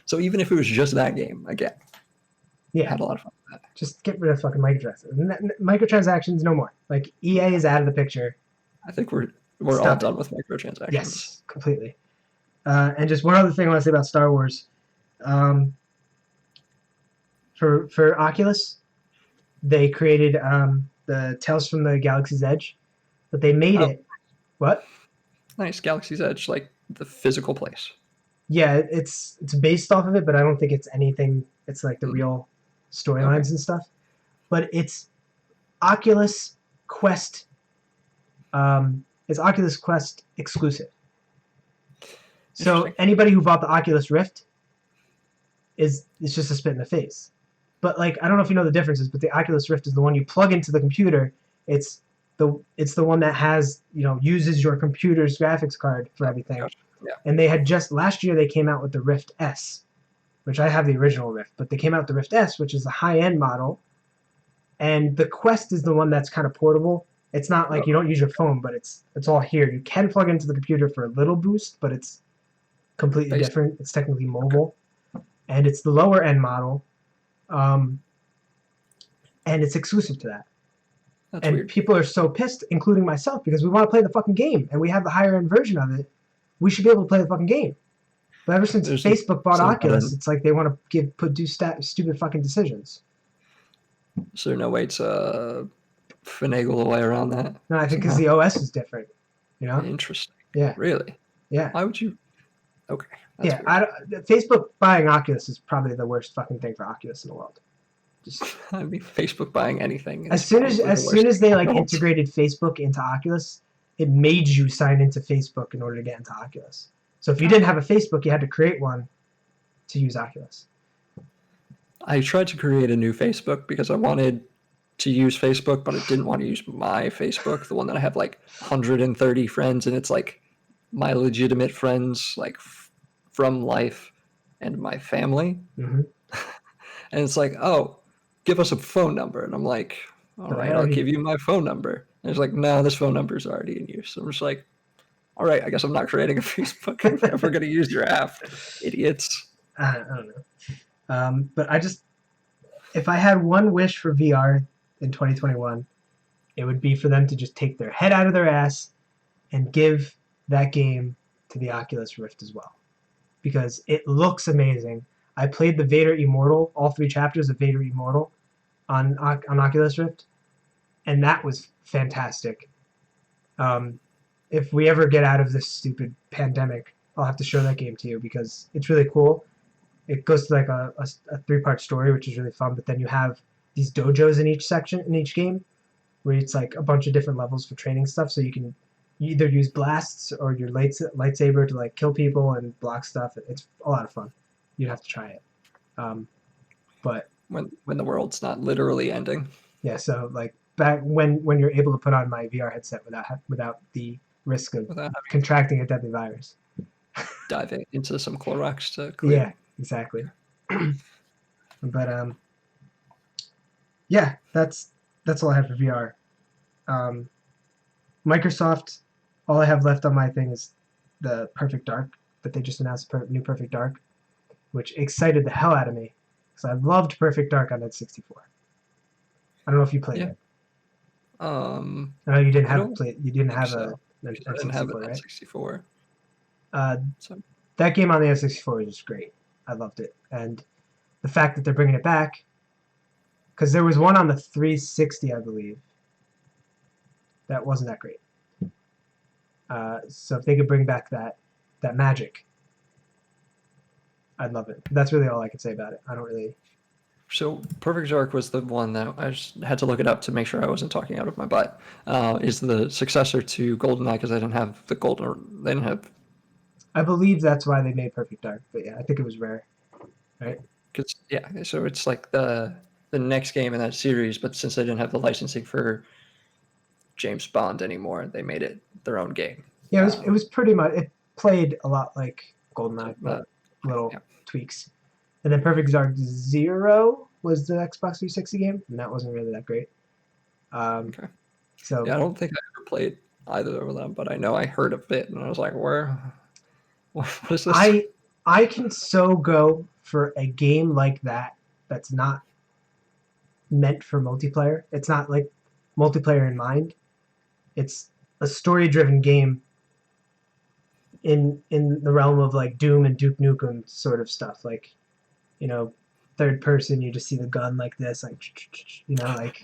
so even if it was just that game, again, I yeah, had a lot of fun with that. just get rid of fucking microtransactions, no more. Like EA is out of the picture. I think we're all Stop it. done with microtransactions. Yes, completely. And just one other thing I want to say about Star Wars. For Oculus, they created the Tales from the Galaxy's Edge, but they made Oh. it. What? Nice. Galaxy's Edge, like the physical place. Yeah, it's based off of it, but I don't think it's anything. It's like the real storylines and stuff. But it's Oculus Quest. It's Oculus Quest exclusive. So Interesting. anybody who bought the Oculus Rift it's just a spit in the face. But like I don't know if you know the differences, but the Oculus Rift is the one you plug into the computer. It's the one that has uses your computer's graphics card for everything. Gotcha. Yeah. And they had just last year they came out with the Rift S, which I have the original Rift, but they came out with the Rift S, which is the high end model. And the Quest is the one that's kind of portable. It's not like you don't use your phone, but it's all here. You can plug into the computer for a little boost, but it's completely different. It's technically mobile, and it's the lower end model, and it's exclusive to that. That's and weird. People are so pissed, including myself, because we want to play the fucking game, and we have the higher end version of it. We should be able to play the fucking game. But ever since Facebook bought Oculus, it's like they want to do stupid fucking decisions. Is there no way to finagle a way around that? No, I think because the OS is different. Interesting. Yeah. Really? Yeah. Why would you? Okay. Yeah. Facebook buying Oculus is probably the worst fucking thing for Oculus in the world. I mean, Facebook buying anything. As soon as they like integrated Facebook into Oculus, it made you sign into Facebook in order to get into Oculus. So if you didn't have a Facebook, you had to create one to use Oculus. I tried to create a new Facebook because I wanted to use Facebook, but I didn't want to use my Facebook, the one that I have like 130 friends, and it's like my legitimate friends, like from life and my family. Mm-hmm. And it's like, oh, give us a phone number. And I'm like, all right, I'll give you my phone number. And it's like, no, this phone number is already in use. So I'm just like, all right, I guess I'm not creating a Facebook if we're going to use your app, idiots. I don't know. But if I had one wish for VR in 2021, it would be for them to just take their head out of their ass and give that game to the Oculus Rift as well. Because it looks amazing. I played the Vader Immortal, all 3 chapters of Vader Immortal on Oculus Rift, and that was fantastic. If we ever get out of this stupid pandemic, I'll have to show that game to you because it's really cool. It goes to like a 3-part story, which is really fun, but then you have these dojos in each game, where it's like a bunch of different levels for training stuff, so you either use blasts or your lightsaber to like kill people and block stuff. It's a lot of fun. You'd have to try it. But when the world's not literally ending. Yeah, so like back when you're able to put on my VR headset without the risk of contracting a deadly virus. Diving into some Clorox to clear. Yeah, exactly. But yeah, that's all I have for VR. Microsoft, all I have left on my thing is the Perfect Dark that they just announced, new Perfect Dark, which excited the hell out of me because I loved Perfect Dark on N64. I don't know if you played Yeah. it. Um, I know you didn't I have don't you didn't think have a so an because I didn't have an N64, right? N64. Uh, So that game on the N64 was just great. I loved it, and the fact that they're bringing it back because there was one on the 360, I believe, that wasn't that great. So if they could bring back that magic, I'd love it. That's really all I can say about it. I don't really. So Perfect Dark was the one that I just had to look it up to make sure I wasn't talking out of my butt. Is the successor to GoldenEye because I didn't have the golden. They didn't have I believe that's why they made Perfect Dark. But yeah, I think it was rare, right? because yeah. So it's like the next game in that series, but since they didn't have the licensing for James Bond anymore, they made it their own game. Yeah, it was pretty much it played a lot like So, GoldenEye, but little yeah. tweaks. And then Perfect Dark Zero was the Xbox 360 game, and that wasn't really that great. Okay. So Yeah, I don't think I ever played either of them, but I know I heard of it, and I was like, "Where? What is this?" I can so go for a game like that that's not meant for multiplayer. It's not like multiplayer in mind. It's a story driven game in the realm of like Doom and Duke Nukem sort of stuff. Like, you know, third person, you just see the gun like this, like like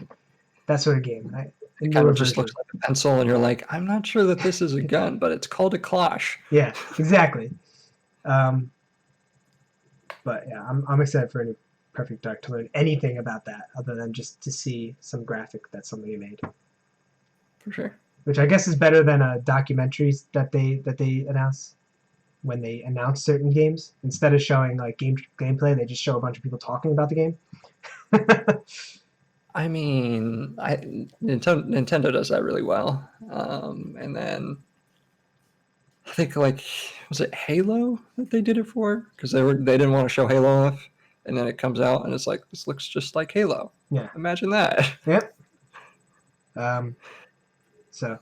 that sort of game. A It kind newer of just version. looks like a pencil, and you're like, "I'm not sure that this is a gun, but it's called a clash." Yeah, exactly. Um, but yeah, I'm excited for a new Perfect Dark to learn anything about that other than just to see some graphic that somebody made, For sure. which I guess is better than documentaries that they announce when they announce certain games. Instead of showing like gameplay, they just show a bunch of people talking about the game. I mean, Nintendo does that really well. And then I think like was it Halo that they did it for because they didn't want to show Halo off, and then it comes out and it's like this looks just like Halo. Yeah. Imagine that. Yep. So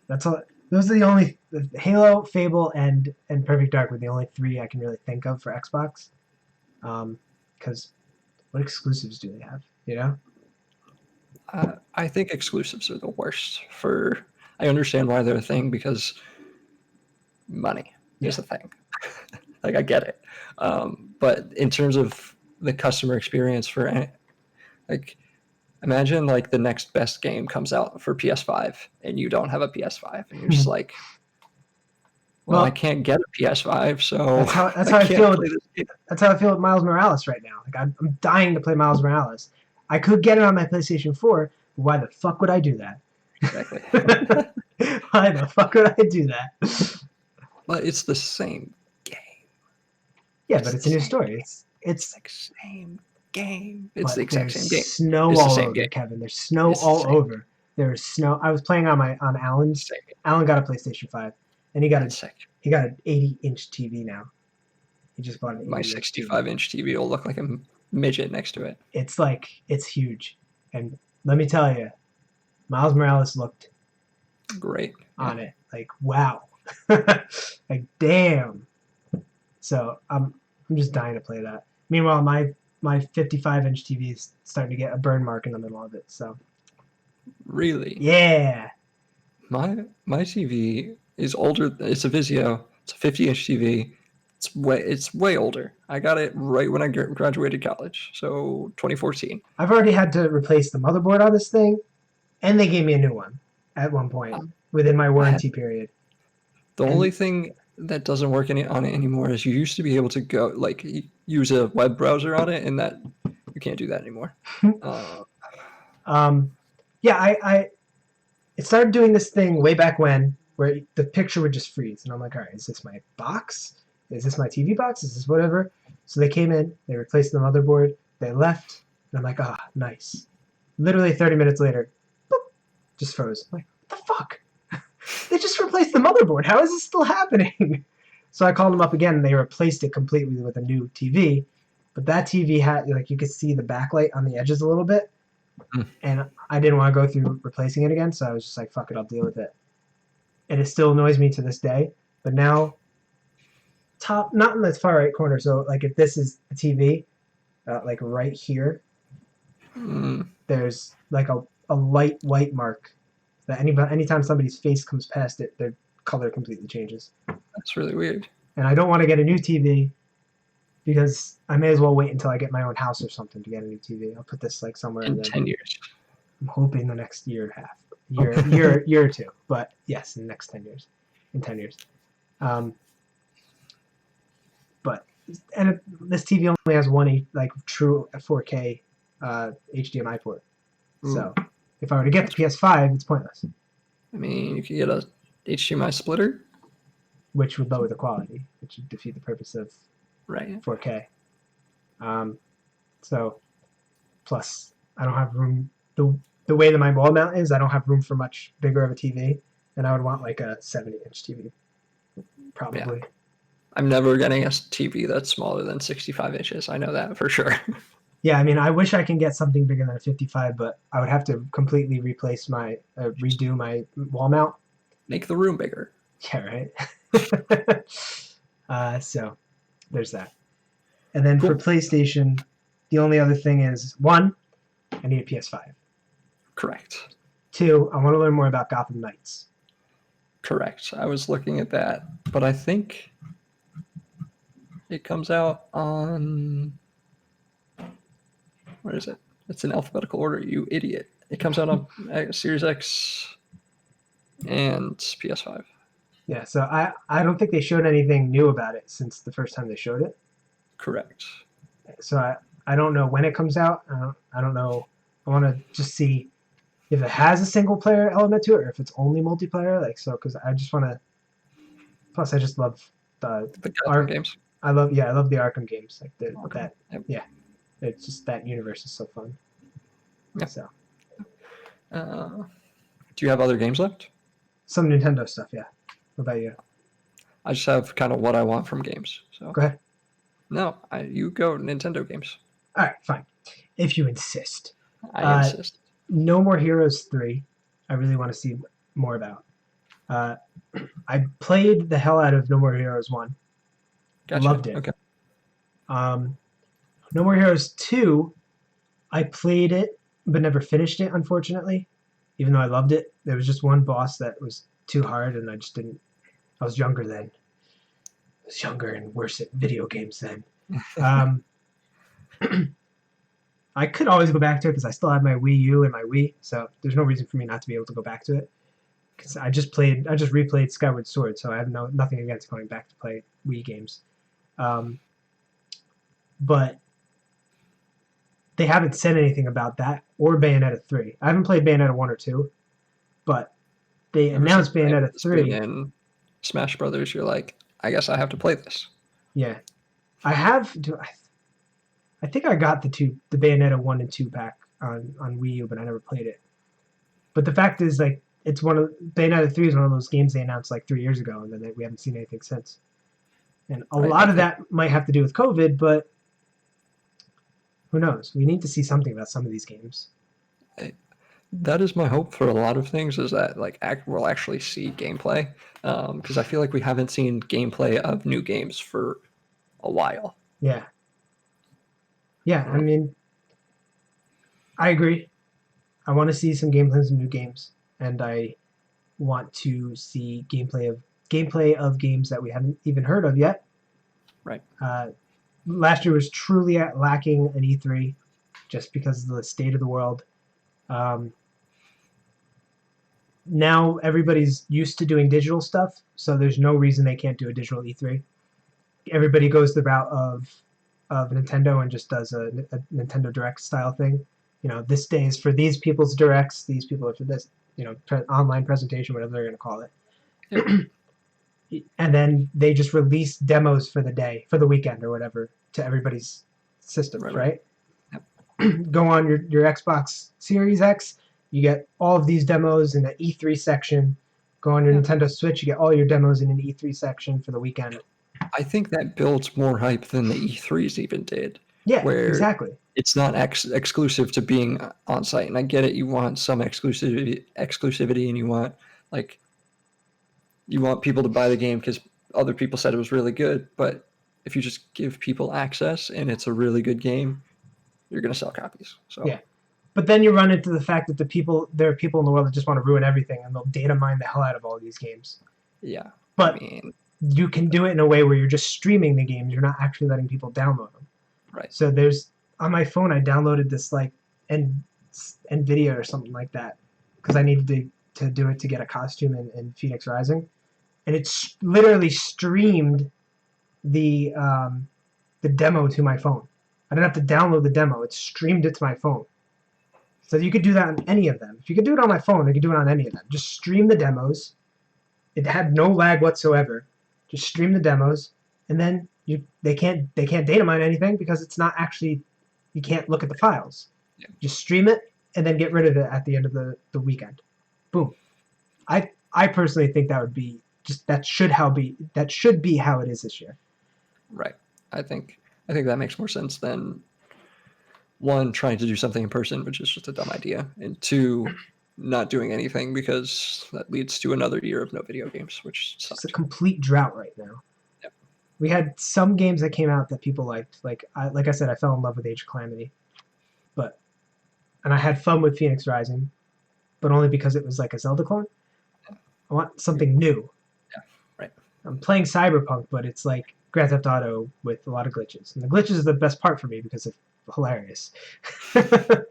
that's all. Those are the only Halo, Fable, and Perfect Dark were the only three I can really think of for Xbox. Because what exclusives do they have? You know? I think exclusives are the worst. I understand why they're a thing because money is Yeah. a thing. Like I get it, but in terms of the customer experience like imagine like the next best game comes out for PS5 and you don't have a PS5 and you're just like, well, I Well, can't get a PS5, so that's I how I can't feel. play this game. That's how I feel with Miles Morales right now. Like I'm dying to play Miles Morales. I could get it on my PlayStation 4. But why the fuck would I do that? Exactly. Why the fuck would I do that? But it's the same game. Yeah, but it's a new story. It's like same game. It's the but exact there's same game. snow It's the all same over, game. Kevin. There's snow It's the all same. over. There's snow. I was playing on Alan's. Same game. Alan got a PlayStation 5, and he got That's sick. an 80-inch TV now. He just bought an 80-inch My TV. 65-inch TV will look like a midget next to it. It's huge, and let me tell you, Miles Morales looked Great. on it. Like wow, like damn. So I'm just dying to play that. Meanwhile, my 55-inch TV is starting to get a burn mark in the middle of it. So Really? yeah, My TV is older. It's a Vizio. It's a 50-inch TV. It's way older. I got it right when I graduated college, so 2014. I've already had to replace the motherboard on this thing, and they gave me a new one at one point within my warranty period. The only thing that doesn't work on it anymore is you used to be able to go like use a web browser on it, and that you can't do that anymore. Yeah, I it started doing this thing way back when where the picture would just freeze, and I'm like, all right, is this my box? Is this my TV box? Is this whatever? So they came in, they replaced the motherboard, they left, and I'm like, ah, nice. Literally 30 minutes later, boop, just froze. I'm like, what the fuck? They just replaced the motherboard. How is this still happening? So I called them up again, and they replaced it completely with a new TV. But that TV had, like, you could see the backlight on the edges a little bit. And I didn't want to go through replacing it again, so I was just like, fuck it, I'll deal with it. And it still annoys me to this day But now, top, not in the far right corner. So like if this is the TV, like right here, Mm, there's like a light white mark that anytime somebody's face comes past it, their color completely changes. that's really weird. And I don't want to get a new TV because I may as well wait until I get my own house or something to get a new TV. I'll put this like somewhere and In then 10 years. I'm hoping the next year and a half, year or two. But yes, in the next 10 years, in 10 years. But and this TV only has one like true 4K HDMI port. So if I were to get the PS5, it's pointless. I mean, you could get a HDMI splitter. Which would lower the quality, which would defeat the purpose of Right. 4K. So, plus I don't have room. The way that my wall mount is, I don't have room for much bigger of a TV, and I would want like a 70-inch TV, probably. Yeah. I'm never getting a TV that's smaller than 65 inches. I know that for sure. Yeah, I mean, I wish I can get something bigger than a 55, but I would have to completely replace redo my wall mount. Make the room bigger. Yeah, right. So there's that. And then for PlayStation, the only other thing is, 1, I need a PS5. Correct. 2, I want to learn more about Gotham Knights. Correct. I was looking at that, but I think it comes out on, where is it? It's in alphabetical order, you idiot. It comes out on Series X and PS5. Yeah, so I don't think they showed anything new about it since the first time they showed it. Correct. So I don't know when it comes out. I don't know. I want to just see if it has a single player element to it or if it's only multiplayer. Like so, because I just want to. Plus, I just love the Gotham games. I love the Arkham games. Like Yep. yeah, it's just that universe is so fun. Yeah. So do you have other games left? some Nintendo stuff. Yeah. What about you? I just have kind of what I want from games. So Go ahead. no, you go Nintendo games. All right, fine. If you insist. I insist. No More Heroes 3. I really want to see more about. I played the hell out of No More Heroes 1. Gotcha. Loved it. Okay. No More Heroes 2, I played it but never finished it, unfortunately. Even though I loved it, there was just one boss that was too hard, and I just didn't. I was younger then. I was younger and worse at video games then. I could always go back to it because I still have my Wii U and my Wii, so there's no reason for me not to be able to go back to it. Because I just replayed Skyward Sword, so I have nothing against going back to play Wii games. But they haven't said anything about that or Bayonetta 3. I haven't played Bayonetta 1 or 2, but they announced Bayonetta 3. And Smash Brothers, you're like, I guess I have to play this. Yeah. I have. I think I got the Bayonetta 1 and 2 pack on Wii U, but I never played it. But the fact is, like, Bayonetta 3 is one of those games they announced like 3 years ago, and then we haven't seen anything since. And a lot of that might have to do with COVID, but who knows? We need to see something about some of these games. That is my hope for a lot of things, is that like we'll actually see gameplay, because I feel like we haven't seen gameplay of new games for a while. Yeah. Yeah, I mean, I agree. I want to see some gameplay of some new games, and I want to see gameplay of games that we haven't even heard of yet. Right. Last year was truly lacking an E3, just because of the state of the world. Now everybody's used to doing digital stuff, so there's no reason they can't do a digital E3. Everybody goes the route of Nintendo and just does a Nintendo Direct style thing. You know, this day is for these people's directs, these people are for this, online presentation, whatever they're going to call it. Yep. And then they just release demos for the day, for the weekend or whatever, to everybody's systems, right? Yep. Go on your Xbox Series X, you get all of these demos in the E3 section. Go on your Nintendo Switch, you get all your demos in an E3 section for the weekend. I think that builds more hype than the E3s even did. Yeah, exactly. It's not exclusive to being on site, and I get it. You want some exclusivity, and you want people to buy the game because other people said it was really good, but if you just give people access and it's a really good game, you're going to sell copies. So Yeah. But then you run into the fact that there are people in the world that just want to ruin everything, and they'll data mine the hell out of all these games. yeah, But I mean, you can do it in a way where you're just streaming the games. You're not actually letting people download them. right. So there's on my phone, I downloaded this like NVIDIA or something like that because I needed to do it to get a costume in Phoenix Rising, and it's literally streamed the demo to my phone. I didn't have to download the demo; it streamed it to my phone. So you could do that on any of them. If you could do it on my phone, you could do it on any of them. Just stream the demos. It had no lag whatsoever. Just stream the demos, and then they can't data mine anything because it's not actually, you can't look at the files. Yeah. Just stream it and then get rid of it at the end of the weekend. Boom. I personally think that would be just that should be how it is this year. Right. I think that makes more sense than one, trying to do something in person, which is just a dumb idea, and two, not doing anything because that leads to another year of no video games, which It's sucks. just a complete drought right now. Yep. We had some games that came out that people liked. Like I said, I fell in love with Age of Calamity, and I had fun with Phoenix Rising, but only because it was like a Zelda clone. I want something new. Yeah, right. I'm playing Cyberpunk, but it's like Grand Theft Auto with a lot of glitches, and the glitches are the best part for me because it's hilarious. Right.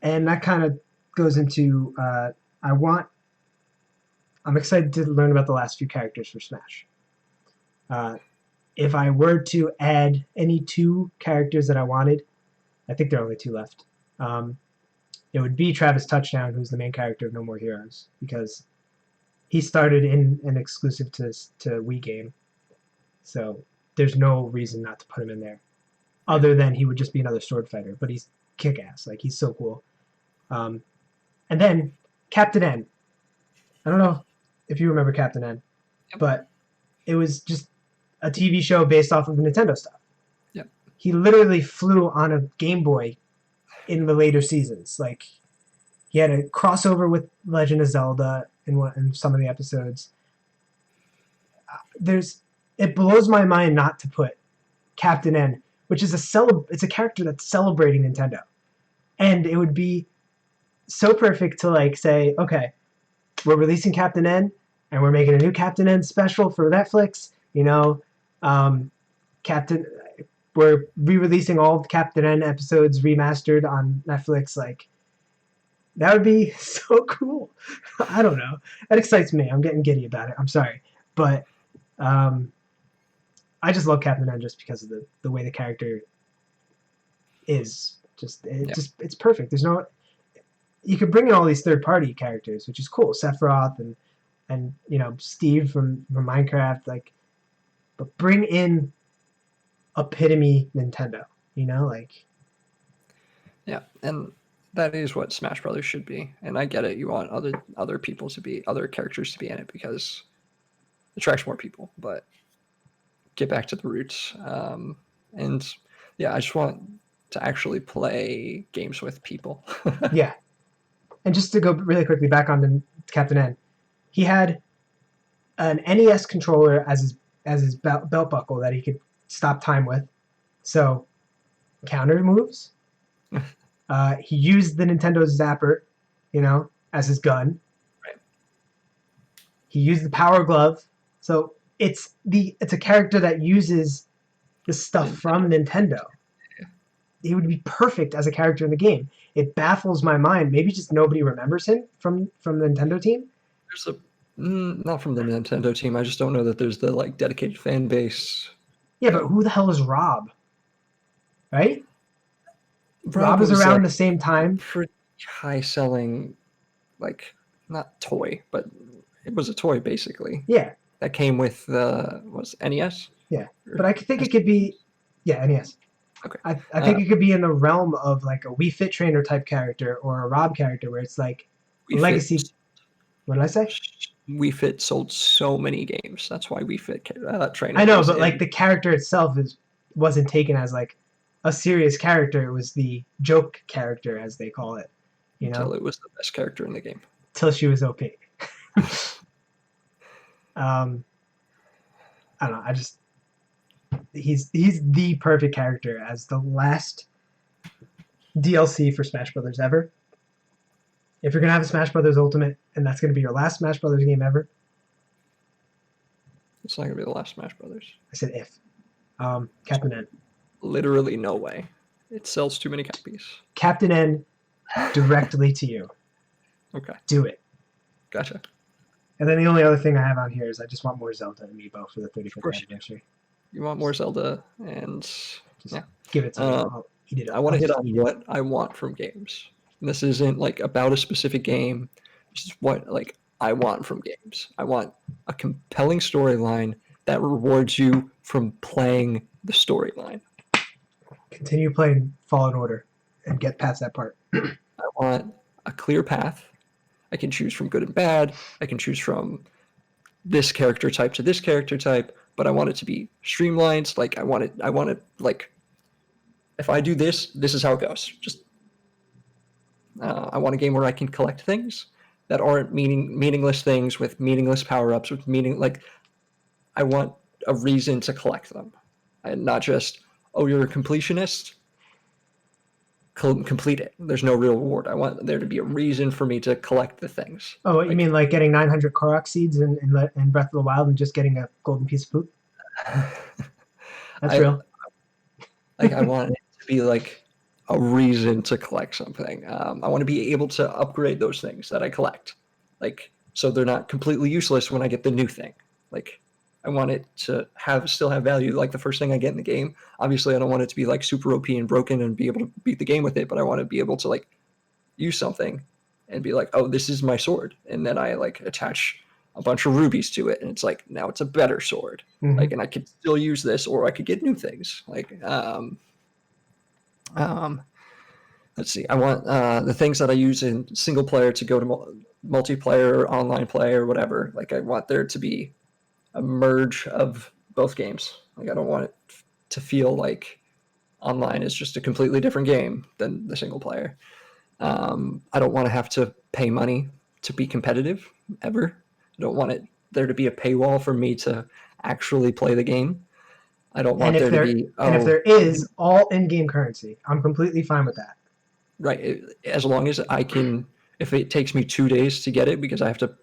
And that kind of goes into I'm excited to learn about the last few characters for Smash. If I were to add any 2 characters that I wanted, I think there are only 2 left. It would be Travis Touchdown, who's the main character of No More Heroes, because he started in an exclusive to Wii game, so there's no reason not to put him in there, other than he would just be another sword fighter. But he's kick-ass, like he's so cool. And then Captain N. I don't know if you remember Captain N, but it was just a TV show based off of Nintendo stuff. Yep. He literally flew on a Game Boy in the later seasons. Like he had a crossover with Legend of Zelda in some of the episodes. It blows my mind not to put Captain N, which is it's a character that's celebrating Nintendo, and it would be so perfect to like say, okay, we're releasing Captain N, and we're making a new Captain N special for Netflix. We're re-releasing all of Captain N episodes remastered on Netflix. Like, that would be so cool. I don't know. That excites me. I'm getting giddy about it. I'm sorry, but I just love Captain N just because of the way the character is. It's perfect. There's no. You could bring in all these third-party characters, which is cool. Sephiroth and Steve from Minecraft, like, but bring in epitome Nintendo, like. Yeah, and that is what Smash Brothers should be. And I get it. You want other characters to be in it because it attracts more people. But get back to the roots. And yeah, I just want to actually play games with people. Yeah. And just to go really quickly back on to Captain N, he had an NES controller as his belt buckle that he could stop time with. So, counter moves. He used the Nintendo Zapper, as his gun. Right. He used the Power Glove. So it's a character that uses the stuff from Nintendo. He would be perfect as a character in the game. It baffles my mind. Maybe just nobody remembers him from the Nintendo team. There's not from the Nintendo team. I just don't know that there's the like dedicated fan base. Yeah, but who the hell is Rob? Right? Rob was around the same time. Pretty high selling, like not toy, but it was a toy basically. Yeah. That came with was NES. Yeah, but I think it could be, NES. Okay. I think it could be in the realm of like a Wii Fit Trainer type character or a Rob character where it's like legacy. What did I say? Wii Fit sold so many games. That's why Wii Fit Trainer. I know, but like the character itself wasn't taken as like a serious character. It was the joke character, as they call it. Until it was the best character in the game. Till she was OP. I don't know. He's the perfect character as the last DLC for Smash Brothers ever. If you're gonna have a Smash Brothers Ultimate and that's gonna be your last Smash Brothers game ever, It's not gonna be the last Smash Brothers. I said if. Captain N. Literally no way. It sells too many copies. Captain N directly to you. Okay, Do it. gotcha. And then the only other thing I have on here is I just want more Zelda amiibo for the 35th course you anniversary. You want more Zelda, and Just yeah. give it to me. I'll eat it up. I want to hit I'll on just eat it. what I want from games. And this isn't like about a specific game. This is what like I want from games. I want a compelling storyline that rewards you from playing the storyline. Continue playing Fallen Order and get past that part. I want a clear path. I can choose from good and bad. I can choose from this character type to this character type, but I want it to be streamlined. Like I want it like if I do this, this is how it goes. Just I want a game where I can collect things that aren't meaningless things with meaningless power ups with meaning. Like I want a reason to collect them, and not just you're a completionist. Complete it. There's no real reward. I want there to be a reason for me to collect the things. Oh, you mean like getting 900 Korok seeds in Breath of the Wild and just getting a golden piece of poop? That's real. Like I want it to be like a reason to collect something. I want to be able to upgrade those things that I collect, like so they're not completely useless when I get the new thing. Like I want it to still have value. Like the first thing I get in the game. Obviously, I don't want it to be like super OP and broken and be able to beat the game with it, but I want to be able to like use something and be like, oh, this is my sword, and then I like attach a bunch of rubies to it, and it's like now it's a better sword. Mhm. Like, and I could still use this, or I could get new things. Like, let's see. I want the things that I use in single player to go to multiplayer or online play or whatever. Like, I want there to be a merge of both games. Like, I don't want it to feel like online is just a completely different game than the single player. I don't want to have to pay money to be competitive ever. I don't want there to be a paywall for me to actually play the game. I don't want And if there to be and if there is all in-game currency, I'm completely fine with that. right, as long as I can. If it takes me 2 days to get it because I have to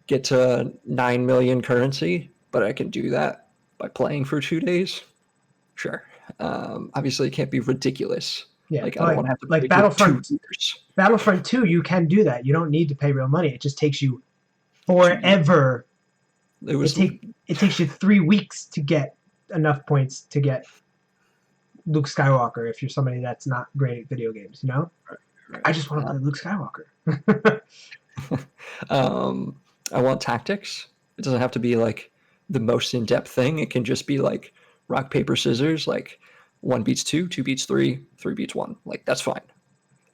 get to 9 million currency, but I can do that by playing for 2 days. Sure. Obviously, it can't be ridiculous. Yeah, Like I don't want to have to like play Battlefront. for 2 years. Battlefront 2, you can do that. You don't need to pay real money. It just takes you forever. It takes you 3 weeks to get enough points to get Luke Skywalker if you're somebody that's not great at video games, you know? Right. I just want to play Luke Skywalker. I want tactics. It doesn't have to be like the most in-depth thing. It can just be like rock, paper, scissors, like 1 beats 2, 2 beats 3, 3 beats 1. Like that's fine.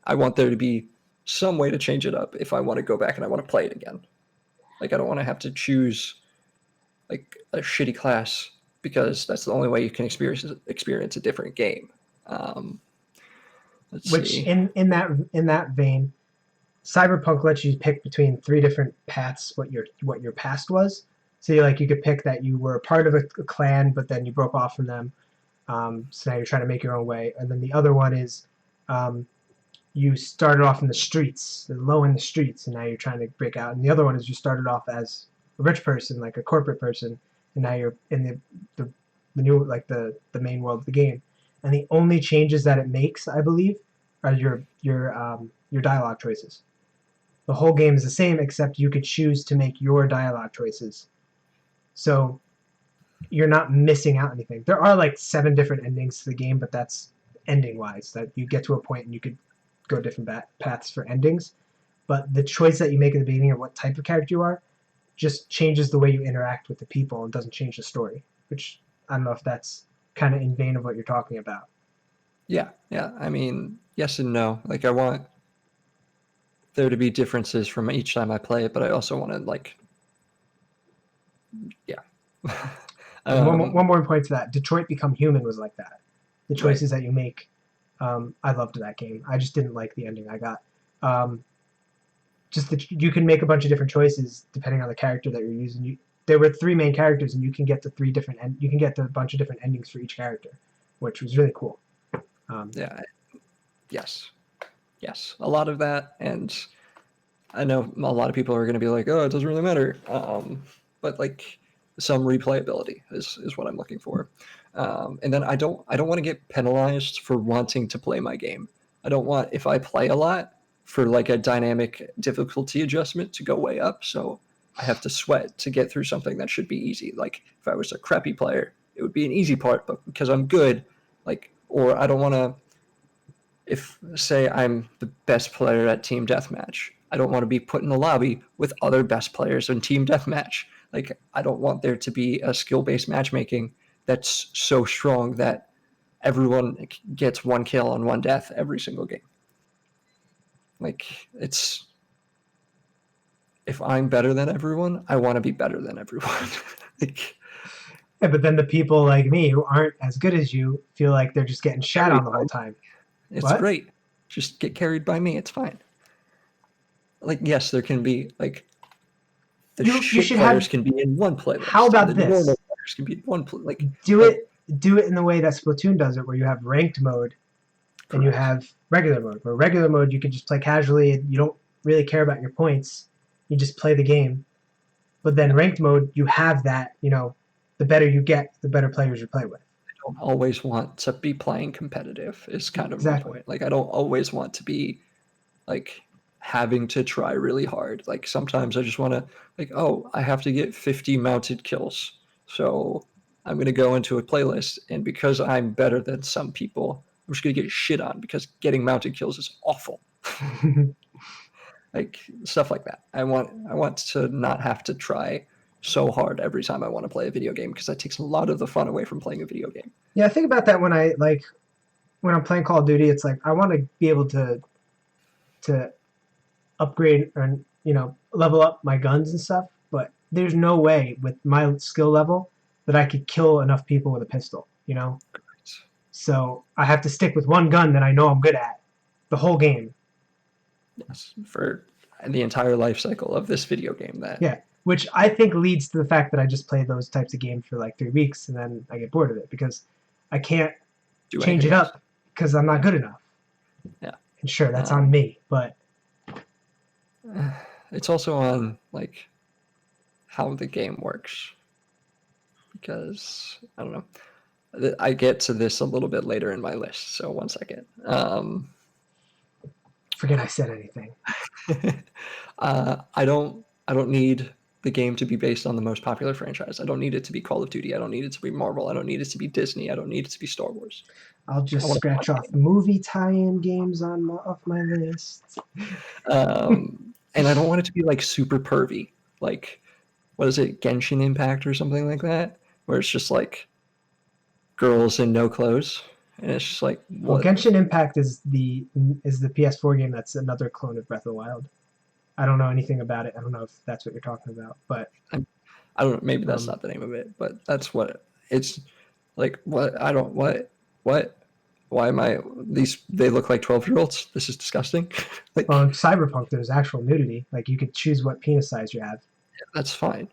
I want there to be some way to change it up if I want to go back and I want to play it again. Like I don't want to have to choose like a shitty class because that's the only way you can experience a different game. Which in that vein, Cyberpunk lets you pick between 3 different paths what your past was. So you could pick that you were part of a clan, but then you broke off from them. So now you're trying to make your own way. And then the other one is you started off in the streets, low in the streets, and now you're trying to break out. And the other one is you started off as a rich person, like a corporate person, and now you're in the new like the main world of the game. And the only changes that it makes, I believe, are your dialogue choices. The whole game is the same, except you could choose to make your dialogue choices. So you're not missing out anything. There are like 7 different endings to the game, but that's ending-wise. That you get to a point and you could go different paths for endings. But the choice that you make at the beginning of what type of character you are just changes the way you interact with the people and doesn't change the story. Which I don't know if that's kind of in vein of what you're talking about. Yeah. I mean, yes and no. Like I want there to be differences from each time I play it, but I also want to like, yeah. One more point to that. Detroit Become Human was like that. The choices that you make. I loved that game. I just didn't like the ending I got. just that you can make a bunch of different choices depending on the character that you're using. There were 3 main characters, and you can get to 3 different you can get to a bunch of different endings for each character, which was really cool. Yeah. Yes. Yes. A lot of that, and I know a lot of people are going to be like, "Oh, it doesn't really matter," but like some replayability is what I'm looking for. And then I don't want to get penalized for wanting to play my game. I don't want, if I play a lot, for like a dynamic difficulty adjustment to go way up. So I have to sweat to get through something that should be easy. Like if I was a crappy player, it would be an easy part, but because I'm good, like, or I don't want to, if say I'm the best player at team deathmatch, I don't want to be put in the lobby with other best players in team deathmatch. Like I don't want there to be a skill-based matchmaking that's so strong that everyone gets 1 kill on 1 death every single game. Like it's, if I'm better than everyone, I want to be better than everyone. Like Yeah, but then the people like me who aren't as good as you feel like they're just getting shat on the whole time. it's What? great. Just get carried by me. It's fine. Like yes, there can be like the You shit should players have. can be in one playlist. How about and the normal this? players can be in one like Do but- it in the way that Splatoon does it, where you have ranked mode and you correct. have regular mode. Where regular mode you can just play casually and you don't really care about your points. You just play the game. But then ranked mode, you have that. The better you get, the better players you play with. I don't always want to be playing competitive is kind of Exactly. my point. Like I don't always want to be like having to try really hard. Like sometimes I just want to like, oh, I have to get 50 mounted kills. So I'm going to go into a playlist, and because I'm better than some people, I'm just going to get shit on because getting mounted kills is awful. Like stuff like that. I want to not have to try so hard every time I want to play a video game because that takes a lot of the fun away from playing a video game. Yeah, I think about that when I'm playing Call of Duty. It's like I want to be able to upgrade and level up my guns and stuff, but there's no way with my skill level that I could kill enough people with a pistol. So I have to stick with one gun that I know I'm good at the whole game. Yes, for the entire life cycle of this video game. That Yeah, which I think leads to the fact that I just play those types of games for like 3 weeks and then I get bored of it because I can't do change it anything else. up because I'm not good enough. Yeah. And sure, that's on me, but It's also on like how the game works, because I don't know. I get to this a little bit later in my list, so one second. forget I said anything. I don't need the game to be based on the most popular franchise. I don't need it to be Call of Duty. I don't need it to be Marvel. I don't need it to be Disney. I don't need it to be Star Wars. I'll just I wanna play scratch off movie tie-in games off my list. And I don't want it to be like super pervy. Like, what is it, Genshin Impact or something like that, where it's just like girls in no clothes, and it's just like Well, what? Genshin Impact is the PS4 game that's another clone of Breath of the Wild. I don't know anything about it. I don't know if that's what you're talking about, but I don't know. Maybe that's not the name of it, but that's what it's like. What I don't what. Why am I these? They look like 12-year-olds. This is disgusting. Like in Cyberpunk there's actual nudity. Like you could choose what penis size you have. that's fine.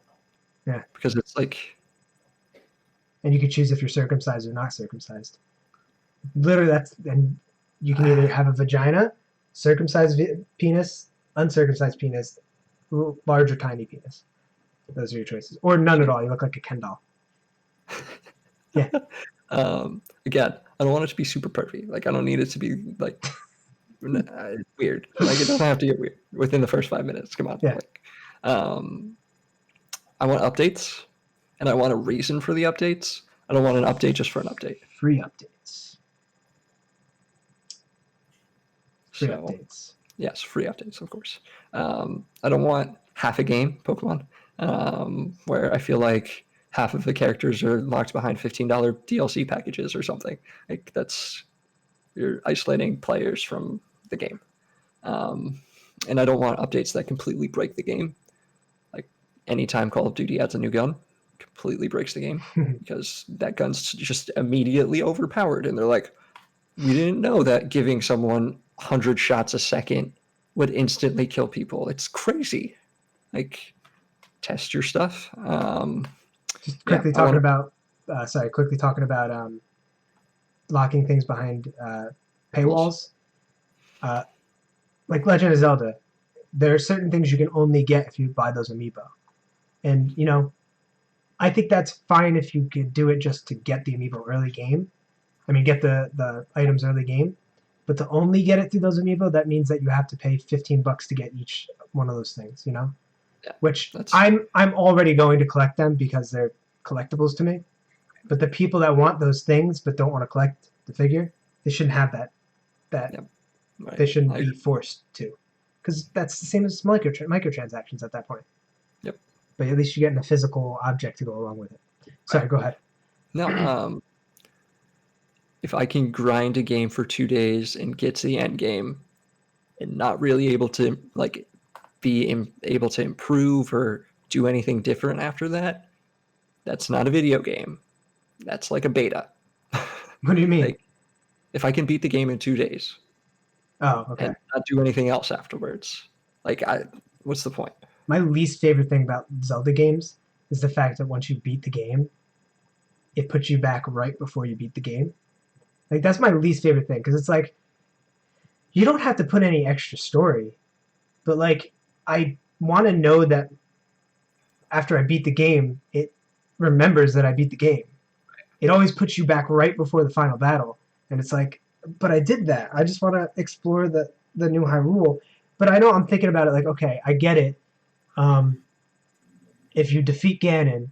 Yeah. Because it's like And you could choose if you're circumcised or not circumcised. Literally, and you can either have a vagina, circumcised penis, uncircumcised penis, large or tiny penis. Those are your choices, or none at all. You look like a Ken doll. Yeah. Again, I don't want it to be super perfect. Like I don't need it to be like weird. Like it doesn't have to get weird within the first 5 minutes. Come on. Yeah. Like, I want updates, and I want a reason for the updates. I don't want an update just for an update. Free updates. Free So, updates. yes, free updates, of course. I don't want half a game Pokemon, where I feel like half of the characters are locked behind $15 DLC packages or something. Like you're isolating players from the game. And I don't want updates that completely break the game. Like anytime Call of Duty adds a new gun, completely breaks the game because that gun's just immediately overpowered. And they're like, we didn't know that giving someone 100 shots a second would instantly kill people. It's crazy. Like, test your stuff. Just Yeah, quickly I want talking to. about, quickly talking about locking things behind paywalls. Uh, like Legend of Zelda, there are certain things you can only get if you buy those amiibo, and I think that's fine if you could do it just to get the amiibo early game. I mean, get the items early game. But to only get it through those amiibo, that means that you have to pay $15 to get each one of those things. Yeah, Which that's I'm already going to collect them because they're collectibles to me. But the people that want those things but don't want to collect the figure, they shouldn't have that. That yeah, right. they shouldn't I be agree. forced to, because that's the same as microtransactions at that point. Yep. But at least you're getting a physical object to go along with it. Sorry, Right. go ahead. No, if I can grind a game for 2 days and get to the end game and not really able to like able to improve or do anything different after that, that's not a video game. That's like a beta. What do you mean? Like, if I can beat the game in 2 days Oh, okay. and not do anything else afterwards, like, what's the point? My least favorite thing about Zelda games is the fact that once you beat the game, it puts you back right before you beat the game. Like that's my least favorite thing because it's like you don't have to put any extra story, but like I want to know that after I beat the game, it remembers that I beat the game. It always puts you back right before the final battle, and it's like, but I did that. I just want to explore the new Hyrule. But I know I'm thinking about it like, okay, I get it. Um, if you defeat Ganon,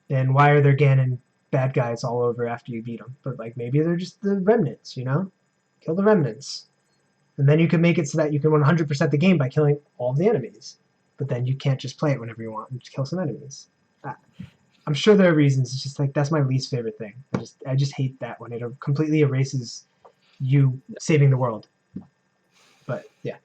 then why are there Ganon bad guys all over after you beat them? But like maybe they're just the remnants, Kill the remnants, and then you can make it so that you can 100% the game by killing all the enemies. But then you can't just play it whenever you want and just kill some enemies. I'm sure there are reasons. It's just like that's my least favorite thing. I just hate that when it completely erases you saving the world. But yeah,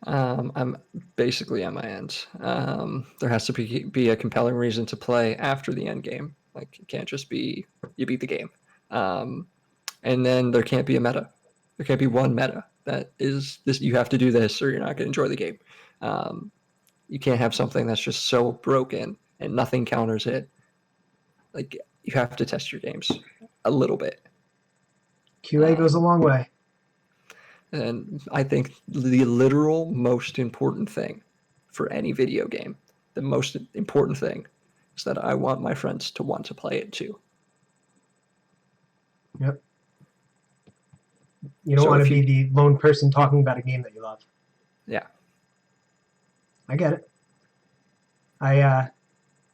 I'm basically on my end. There has to be a compelling reason to play after the end game. Like, it can't just be you beat the game. Um, and then there can't be a meta. There can't be one meta that is this. You have to do this, or you're not going to enjoy the game. Um, you can't have something that's just so broken and nothing counters it. Like, you have to test your games a little bit. QA goes a Um, long way. and I think the literal most important thing for any video game, the most important thing, is that I want my friends to want to play it too. Yep. You don't So want to if you, be the lone person talking about a game that you love. yeah, I get it.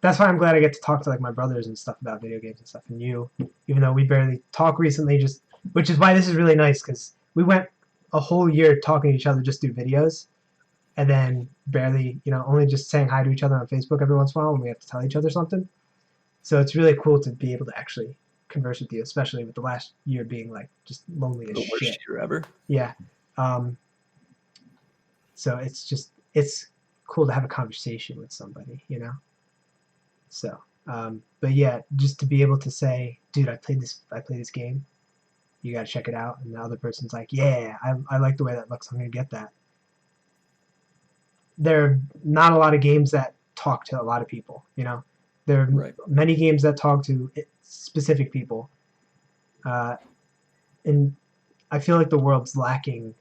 That's why I'm glad I get to talk to like my brothers and stuff about video games and stuff, and you, even though we barely talk recently, just which is why this is really nice because we went a whole year talking to each other just through videos, and then barely, only just saying hi to each other on Facebook every once in a while when we have to tell each other something. So it's really cool to be able to actually converse with you, especially with the last year being like just lonely as the worst shit. year ever. Yeah. Um, so it's cool to have a conversation with somebody. So, but yeah, just to be able to say, dude, I played this game. You gotta check it out, and the other person's like, yeah, I like the way that looks. I'm gonna get that. There are not a lot of games that talk to a lot of people. There are Right. many games that talk to specific people, uh, and I feel like the world's lacking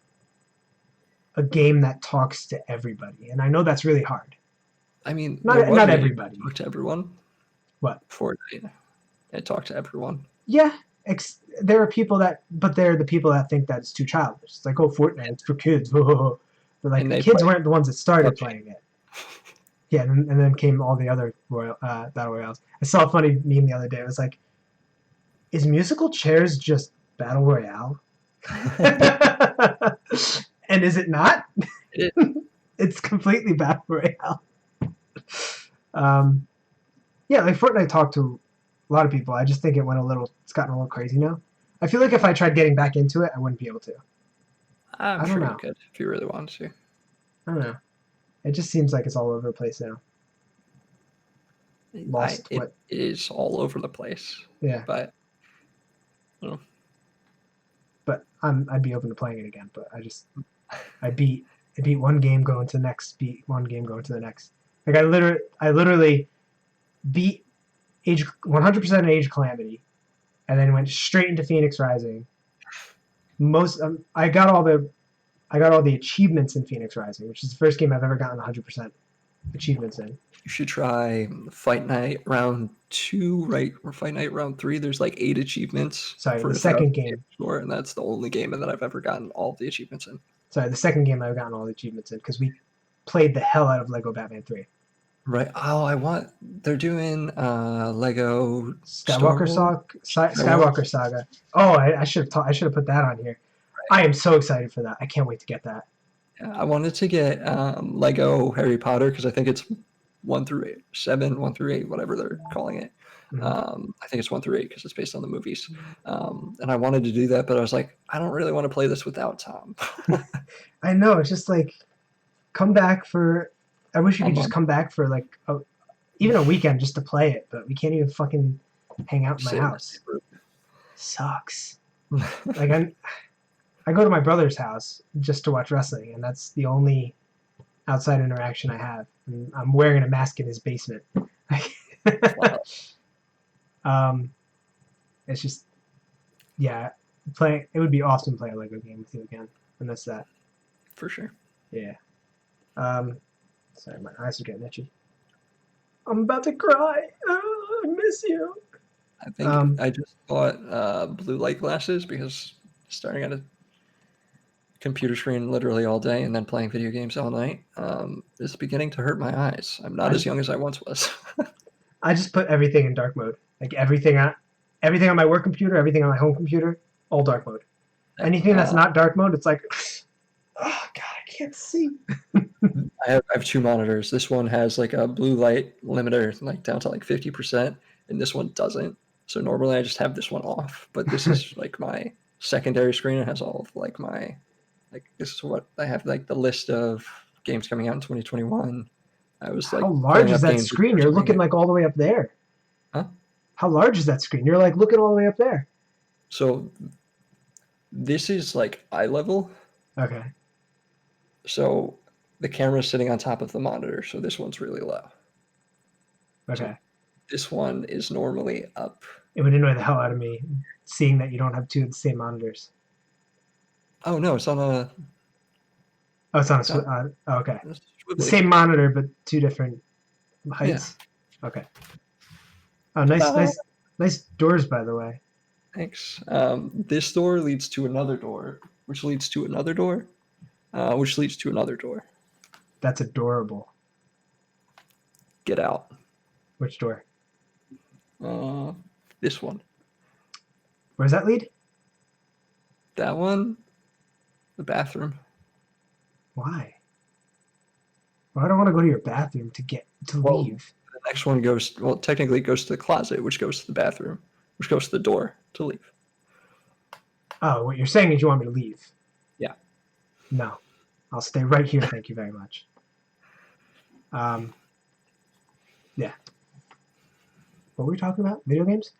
a game that talks to everybody, and I know that's really hard. I mean, there Not was not a game everybody. that talked to everyone. What? Fortnite. It talked to everyone. Yeah, there are people but they're the people that think that it's too childish. It's like, oh, Fortnite, it's for kids. But like And the they kids play weren't the ones that started PUBG. playing it. Yeah, and then came all the other battle royales. I saw a funny meme the other day. It was like, is musical chairs just battle royale? And is it not? It, It's completely battle royale. Um, yeah, like Fortnite talked to a lot of people. I just think it's gotten a little crazy now. I feel like if I tried getting back into it, I wouldn't be able to. I'm I don't sure you know. could if you really wanted to. I don't know. It just seems like it's all over the place now. Lost It what? is all over the place, Yeah, but you know, but I'd be open to playing it again. But I just I beat one game, going to the next, beat one game, going to the next. Like I literally beat Age 100% Age Calamity, and then went straight into Phoenix Rising. I got all the achievements in Phoenix Rising, which is the first game I've ever gotten 100% achievements in. You should try Fight Night Round 2, right? Or Fight Night Round 3. There's like 8 achievements Sorry, for the a second 1,000 game. score, and that's the only game that I've ever gotten all of the achievements in. Sorry, the second game I've gotten all the achievements in because we played the hell out of Lego Batman 3. Right. Oh, they're doing Lego Skywalker Saga. Oh, I should have put that on here. Right. I am so excited for that. I can't wait to get that. Yeah, I wanted to get Lego Harry Potter because I think it's 1 through 8, 7, 1 through 8, whatever they're calling it. I think it's 1 through 8 because it's based on the movies. And I wanted to do that, but I was like, I don't really want to play this without Tom. I know. It's just like, come back for. I wish you could just come back for like even a weekend just to play it, but we can't even fucking hang out in my house. Sucks. Like I go to my brother's house just to watch wrestling, and that's the only outside interaction I have. And I'm wearing a mask in his basement. It's just, yeah, it would be awesome to play a Lego game with you again, and that's that. For sure. Yeah. Sorry, my eyes are getting itchy. I'm about to cry. Oh, I miss you. I think I just bought blue light glasses because staring at a computer screen literally all day and then playing video games all night is beginning to hurt my eyes. I'm not as young as I once was. I just put everything in dark mode. Like everything on my work computer, everything on my home computer, all dark mode. Anything that's not dark mode, it's like, oh god, I can't see. I have 2 monitors. This one has like a blue light limiter, like down to like 50%, and this one doesn't. So normally I just have this one off, but this is like my secondary screen. It has all of like my, like this is what I have, like the list of games coming out in 2021. I was like, how large is that screen? You're looking like all the way up there. Huh? How large is that screen? You're like looking all the way up there. So this is like eye level. Okay. So the camera's sitting on top of the monitor, so this one's really low. Okay. So this one is normally up. It would annoy the hell out of me seeing that you don't have 2 of the same monitors. Oh no, it's on a. Oh, it's on a. Okay. The same monitor, but 2 different heights. Yeah. Okay. Oh, nice doors, by the way. Thanks. This door leads to another door, which leads to another door, which leads to another door. That's adorable. Get out. Which door? This one. Where's that lead? That one. The bathroom. Why? Well, I don't want to go to your bathroom to leave. The next one technically it goes to the closet, which goes to the bathroom, which goes to the door to leave. Oh, what you're saying is you want me to leave? Yeah. No. I'll stay right here, thank you very much. Yeah. What were we talking about? Video games?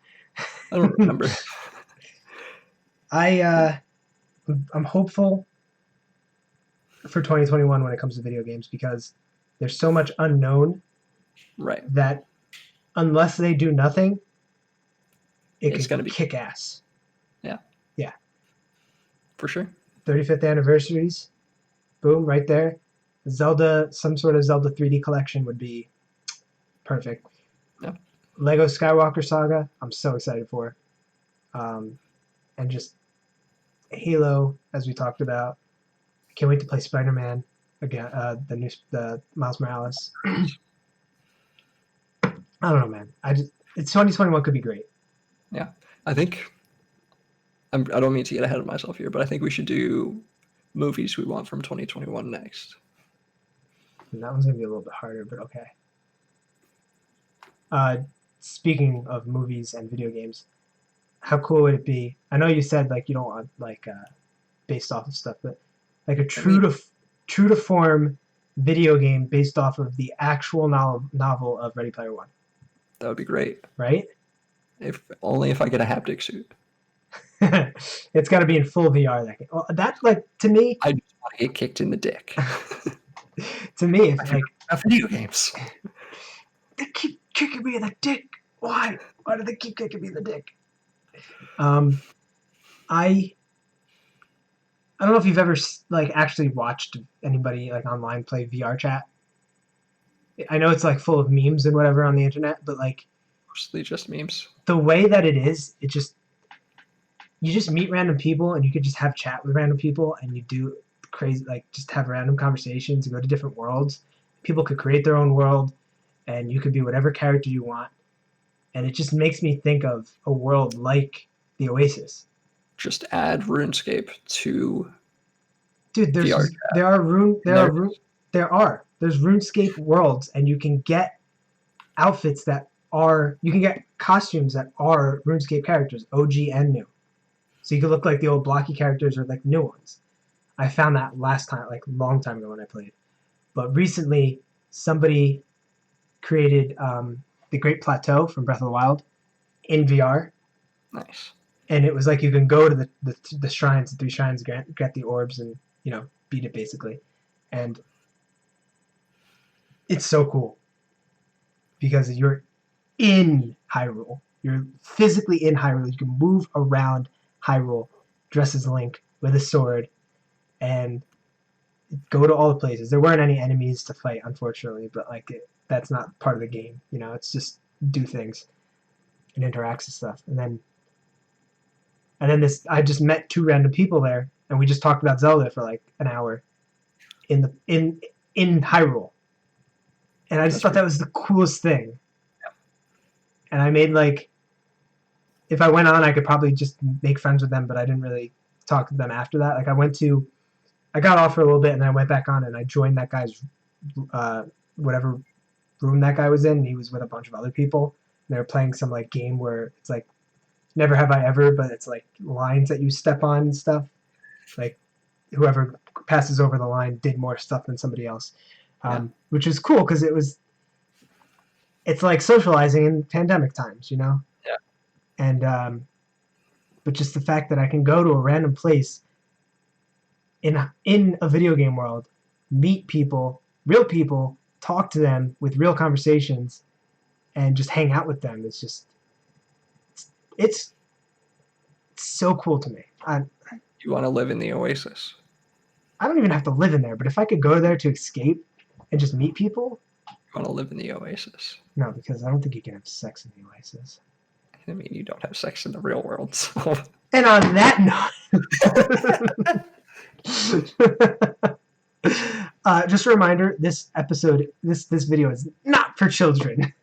I don't remember. I'm hopeful for 2021 when it comes to video games because there's so much unknown, right? That unless they do nothing, it's going to be kick ass. Yeah. Yeah. For sure. 35th anniversaries, boom, right there. Zelda, some sort of Zelda 3D collection would be perfect. Yeah. Lego Skywalker Saga, I'm so excited for. And just Halo, as we talked about. I can't wait to play Spider-Man again. The Miles Morales. I don't know, man. It's 2021 could be great. Yeah, I think. I don't mean to get ahead of myself here, but I think we should do movies we want from 2021 next. And that one's gonna be a little bit harder, but okay. Speaking of movies and video games, how cool would it be? I know you said like you don't want like based off of stuff, but like a true to form video game based off of the actual novel of Ready Player One. That would be great. Right? If I get a haptic suit. It's got to be in full VR. That like to me. I just want to get kicked in the dick. To me, if like Video games. they keep kicking me in the dick, why? Why do they keep kicking me in the dick? I don't know if you've ever like actually watched anybody like online play VR chat. I know it's like full of memes and whatever on the internet, but like Mostly just memes. the way that it is, it just you just meet random people and you could just have chat with random people and you do crazy like just have random conversations and go to different worlds. People could create their own world and you could be whatever character you want. And it just makes me think of a world like the Oasis. Just add RuneScape to Dude, there's VR there's RuneScape worlds and you can get outfits that are you can get costumes that are RuneScape characters, OG and new. So you could look like the old blocky characters or like new ones. I found that last time, like a long time ago when I played. But recently, somebody created the Great Plateau from Breath of the Wild in VR. Nice. And it was like you can go to the shrines, the 3 shrines, get the orbs, and beat it basically. And it's so cool because you're in Hyrule. You're physically in Hyrule. You can move around Hyrule, dress as Link with a sword, and go to all the places. There weren't any enemies to fight, unfortunately, but like that's not part of the game. It's just do things and interacts and stuff. And then I just met 2 random people there, and we just talked about Zelda for like an hour in Hyrule. And I just thought that was the coolest thing. And I made like, if I went on, I could probably just make friends with them, but I didn't really talk to them after that. Like I got off for a little bit and then I went back on and I joined that guy's, whatever room that guy was in. And he was with a bunch of other people. And they were playing some like game where it's like, Never Have I Ever, but it's like lines that you step on and stuff. Like whoever passes over the line did more stuff than somebody else, which is cool because it's like socializing in pandemic times, Yeah. And but just the fact that I can go to a random place in a video game world, meet people, real people, talk to them with real conversations, and just hang out with them. It's just it's so cool to me. You want to live in the Oasis? I don't even have to live in there, but if I could go there to escape and just meet people. You want to live in the Oasis? No, because I don't think you can have sex in the Oasis. I mean, you don't have sex in the real world, so. And on that note, just a reminder: this episode, this video is not for children.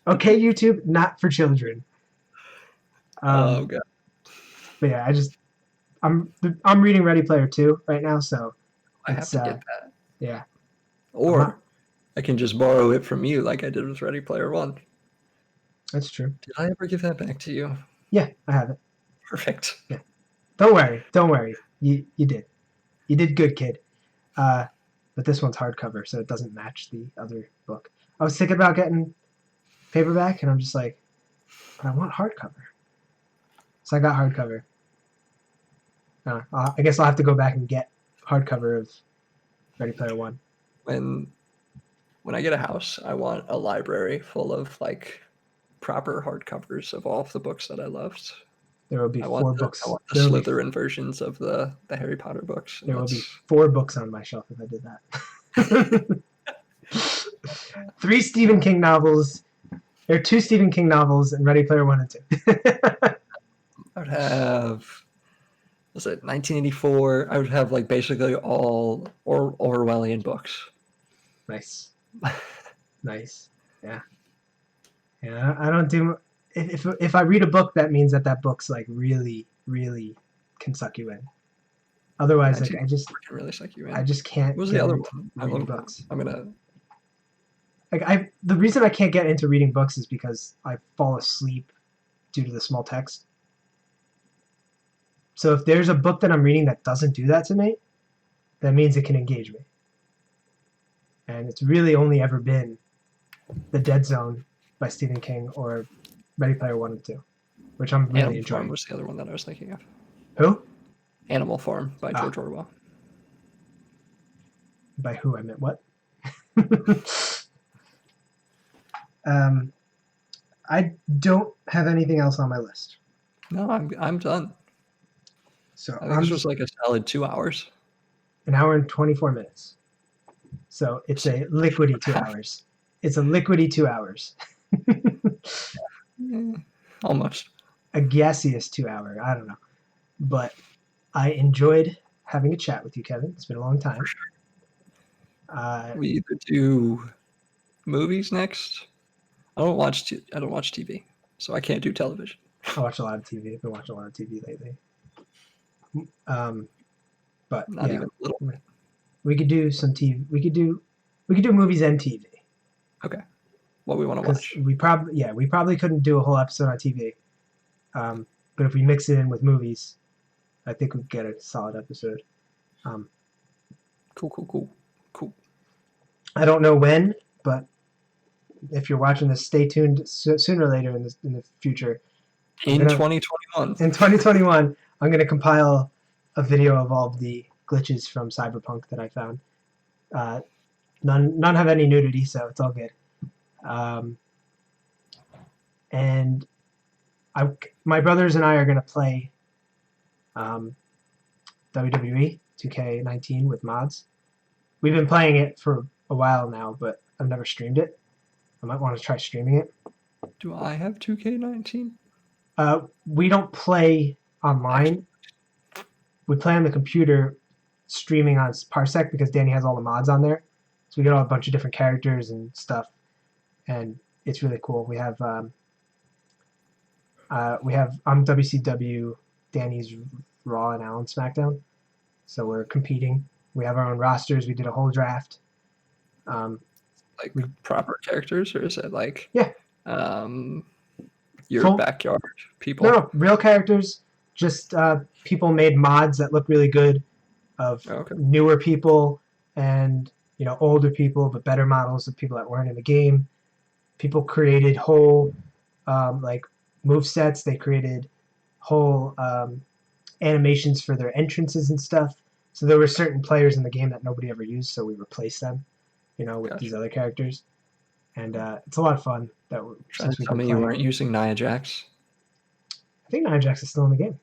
Okay, YouTube, not for children. Oh god. But yeah, I'm reading Ready Player 2 right now, so I have to get that. Yeah. Or I can just borrow it from you like I did with Ready Player 1. That's true. Did I ever give that back to you? Yeah, I have it. Perfect. Yeah. Don't worry. You did. You did good, kid. But this one's hardcover, so it doesn't match the other book. I was thinking about getting paperback, and I'm just like, but I want hardcover. So I got hardcover. I guess I'll have to go back and get hardcover of Ready Player 1. When I get a house, I want a library full of like proper hardcovers of all of the books that I loved. There will be 4 books. I want the Slytherin versions of the Harry Potter books. There will be 4 books on my shelf if I did that. 3 Stephen King novels. There are 2 Stephen King novels and Ready Player 1 and 2. I would have, was it 1984? I would have like basically all Orwellian books. Nice. Nice. Yeah. Yeah, I don't do... If I read a book, that means that book's like really, really can suck you in. Otherwise, like I just can really suck you in. I just can't. What was the other one? Reading books. The reason I can't get into reading books is because I fall asleep due to the small text. So if there's a book that I'm reading that doesn't do that to me, that means it can engage me. And it's really only ever been The Dead Zone by Stephen King or Ready Player 1 and 2, which I'm really enjoying. Farm was the other one that I was thinking of. Who? Animal Farm by George Orwell. By who I meant what? I don't have anything else on my list. No, I'm done. So I think I'm this just was like a solid 2 hours. an hour and 24 minutes. So it's a liquidy 2 hours. It's a liquidy 2 hours. Almost. A gaseous 2 hour. I don't know. But I enjoyed having a chat with you, Kevin. It's been a long time. We either do movies next. I don't watch TV, so I can't do television. I watch a lot of TV. I've been watching a lot of TV lately. But Not yeah, even a little bit. we could do some TV. We could do movies and TV. Okay. What we want to Because watch. we probably couldn't do a whole episode on TV. But if we mix it in with movies, I think we'd get a solid episode. Cool. I don't know when, but if you're watching this, stay tuned. Sooner or later in the future, In 2021. in 2021, I'm gonna compile a video of all of the glitches from Cyberpunk that I found. None have any nudity, so it's all good. And my brothers and I are gonna play WWE 2K19 with mods. We've been playing it for a while now, but I've never streamed it. I might want to try streaming it. Do I have 2K19? We don't play online. We play on the computer, streaming on Parsec because Danny has all the mods on there. So we get all a bunch of different characters and stuff, and it's really cool. We have I'm WCW, Danny's Raw, and Alan SmackDown. So we're competing. We have our own rosters. We did a whole draft. Like proper characters, or is it like Yeah. Your backyard people? No, real characters. Just people made mods that look really good of newer people and older people, but better models of people that weren't in the game. People created whole like move sets. They created whole animations for their entrances and stuff. So there were certain players in the game that nobody ever used, so we replaced them, with these other characters. And it's a lot of fun. Tell me you weren't using Nia Jax? I think Nia Jax is still in the game.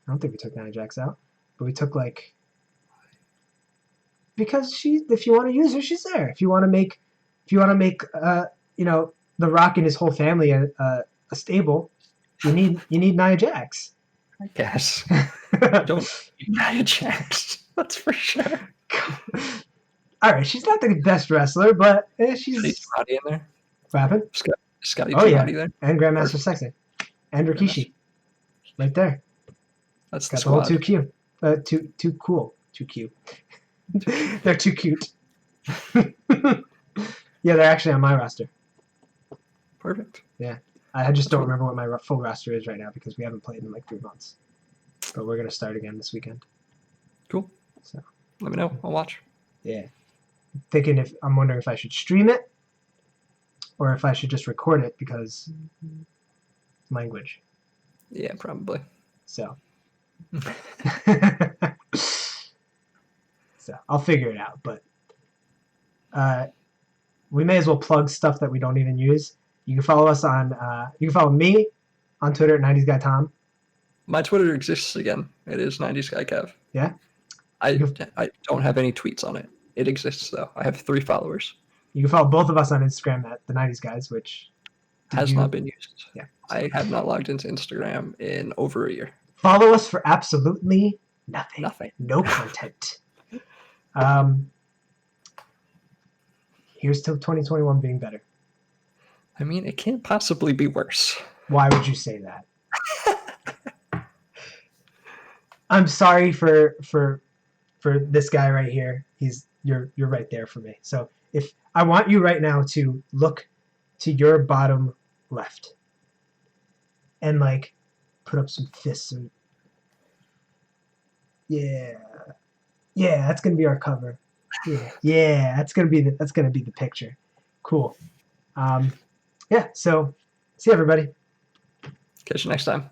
I don't think we took Nia Jax out, but we took because if you want to use her, she's there. If you want to make The Rock and his whole family a stable, you need Nia Jax. I guess. Don't need Nia Jax. That's for sure. All right, she's not the best wrestler, but she's Scotty in there. What happened? Scotty there. And Grandmaster Sexy. And Rikishi. Right there. That's got the whole too cute. Too cool. Too cute. They're too cute. Yeah, they're actually on my roster. Perfect. Yeah. I just don't remember what my full roster is right now because we haven't played in like 3 months. But we're going to start again this weekend. Cool. So let me know. I'll watch. Yeah. I'm wondering if I should stream it or if I should just record it because language. Yeah, probably. So I'll figure it out, but we may as well plug stuff that we don't even use. You can follow us you can follow me on Twitter at 90s Guy Tom. My Twitter exists again. It is 90s Guy Kev. Yeah? I don't have any tweets on it. It exists, though. I have 3 followers. You can follow both of us on Instagram at the 90s Guys, which has not been used. Yeah. I have not logged into Instagram in over a year. Follow us for absolutely nothing. Nothing. No content. Here's to 2021 being better. I mean, it can't possibly be worse. Why would you say that? I'm sorry for this guy right here. You're right there for me. So if I want you right now to look to your bottom left and put up some fists and yeah, that's gonna be our cover. Yeah, that's gonna be the picture. Cool. Yeah. So see you, everybody. Catch you next time.